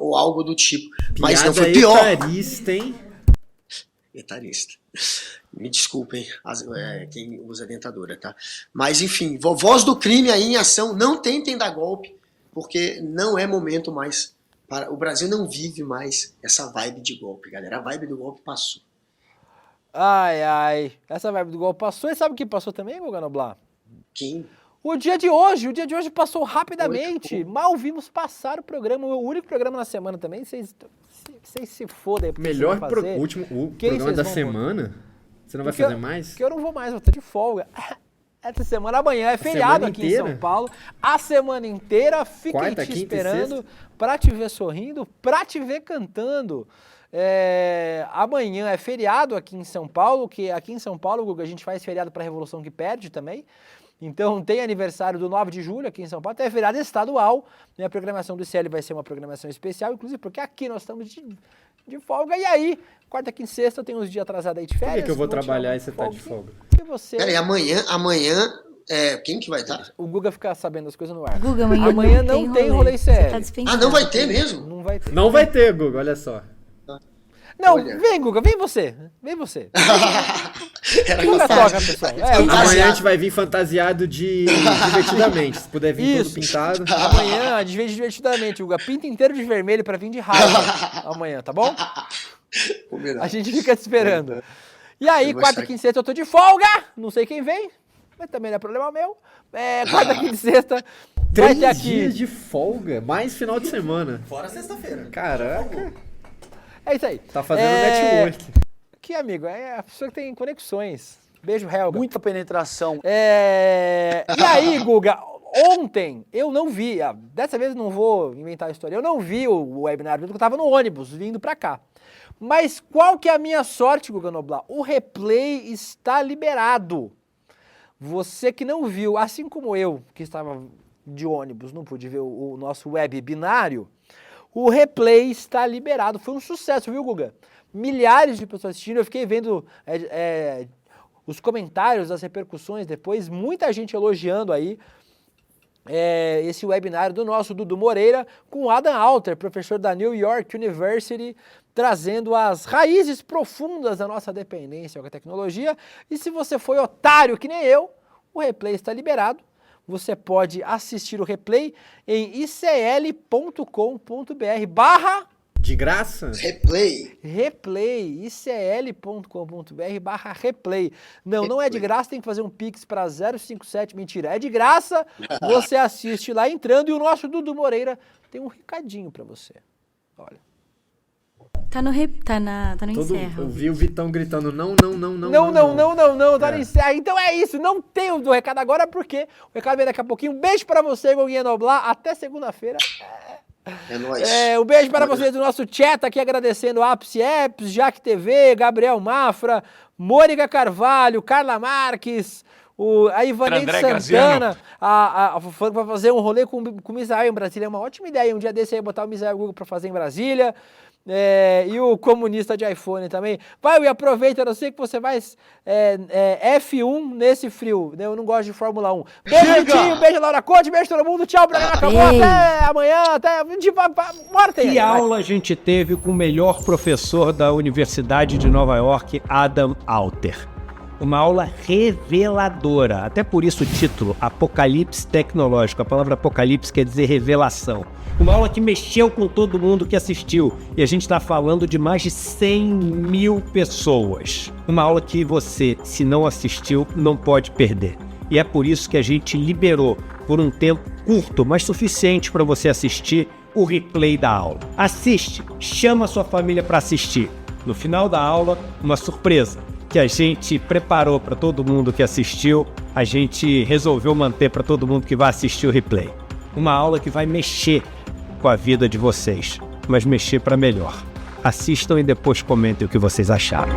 S7: ou algo do tipo. Mas não foi pior.
S6: Etarista, hein?
S7: Etarista. Me desculpem quem usa dentadura, tá? Mas enfim, voz do crime aí em ação, não tentem dar golpe, porque não é momento mais. O Brasil não vive mais essa vibe de golpe, galera. A vibe do golpe passou.
S4: Ai, essa vibe do golpe passou. E sabe o que passou também, Guga Noblar?
S7: Quem?
S4: O dia de hoje passou rapidamente. Mal vimos passar o programa, o único programa na semana também. Vocês se fodem.
S6: Melhor último programa da semana? Você não vai fazer mais?
S4: Porque eu não vou mais, vou estar de folga. Essa semana, amanhã é feriado aqui em São Paulo. A semana inteira, fiquem te esperando pra te ver sorrindo, pra te ver cantando. Amanhã é feriado aqui em São Paulo, que aqui em São Paulo, Guga, a gente faz feriado pra Revolução que Perde também. Então tem aniversário do 9 de julho aqui em São Paulo, tem feriado estadual. E a programação do ICL vai ser uma programação especial, inclusive porque aqui nós estamos de folga. E aí, quarta, quinta e sexta, tem uns dias atrasados aí de férias.
S6: Por que eu vou trabalhar e você tá de folga?
S4: E você?
S7: Peraí, amanhã, quem que vai estar?
S4: O Guga fica sabendo as coisas no ar.
S8: Guga,
S4: amanhã não tem rolê ICL.
S8: Tá
S7: não vai ter mesmo?
S4: Não vai ter.
S6: Não vai ter, Guga, olha só.
S4: Não, vem, Guga, vem você. Vem você. Guga toca, pessoal.
S6: Amanhã a gente vai vir fantasiado de divertidamente. Se puder vir todo pintado.
S4: Amanhã a gente vem divertidamente, Guga. Pinta inteiro de vermelho pra vir de raiva amanhã, tá bom? A gente fica te esperando. E aí, quarta, quinta e sexta eu tô de folga. Não sei quem vem, mas também não é problema meu. Quarta, quinta e sexta.
S6: 3 dias de folga, mais final de semana.
S1: Fora sexta-feira.
S6: Caraca.
S4: É isso aí.
S6: Tá fazendo network.
S4: Que amigo, é a pessoa que tem conexões. Beijo, Helga.
S1: Muita penetração.
S4: E aí, Guga, ontem eu não vi, dessa vez eu não vou inventar a história, eu não vi o webinar, porque eu tava no ônibus vindo pra cá. Mas qual que é a minha sorte, Guga Noblar? O replay está liberado. Você que não viu, assim como eu, que estava de ônibus, não pude ver o nosso web binário, o replay está liberado. Foi um sucesso, viu, Guga? Milhares de pessoas assistindo, eu fiquei vendo os comentários, as repercussões depois, muita gente elogiando aí esse webinário do nosso Dudu Moreira com Adam Alter, professor da New York University, trazendo as raízes profundas da nossa dependência com a tecnologia. E se você foi otário que nem eu, o replay está liberado. Você pode assistir o replay em icl.com.br
S6: de graça?
S7: Replay,
S4: icl.com.br/replay. Não é de graça, tem que fazer um pix para 057, mentira, é de graça, você assiste lá entrando e o nosso Dudu Moreira tem um recadinho para você. Olha.
S8: Tá no encerra.
S6: Eu vi o Vitão gritando não, tá
S4: no encerra. Então é isso, não tem o do recado agora porque o recado vem daqui a pouquinho. Um beijo para você, Guguinha Noblar, até segunda-feira.
S7: É nóis.
S4: Um beijo para vocês do nosso chat aqui, agradecendo a Apps Apps, Jaque TV, Gabriel Mafra, Mônica Carvalho, Carla Marques, A Ivaneide Santana falando que vai fazer um rolê com o Misael em Brasília. É uma ótima ideia. Um dia desse aí, botar o Misael Google pra fazer em Brasília. E o comunista de iPhone também. Vai, e aproveita, eu sei que você vai F1 nesse frio. Eu não gosto de Fórmula 1. Beijo, Vitinho, beijo, Laura Conte, beijo todo mundo. Tchau, o programa acabou. Até amanhã, bora,
S14: Que aula a gente teve com o melhor professor da Universidade de Nova York, Adam Alter. Uma aula reveladora, até por isso o título, Apocalipse Tecnológico. A palavra apocalipse quer dizer revelação. Uma aula que mexeu com todo mundo que assistiu. E a gente está falando de mais de 100 mil pessoas. Uma aula que você, se não assistiu, não pode perder. E é por isso que a gente liberou, por um tempo curto, mas suficiente para você assistir, o replay da aula. Assiste, chama a sua família para assistir. No final da aula, uma surpresa que a gente preparou para todo mundo que assistiu, a gente resolveu manter para todo mundo que vai assistir o replay. Uma aula que vai mexer com a vida de vocês, mas mexer para melhor. Assistam e depois comentem o que vocês acharam.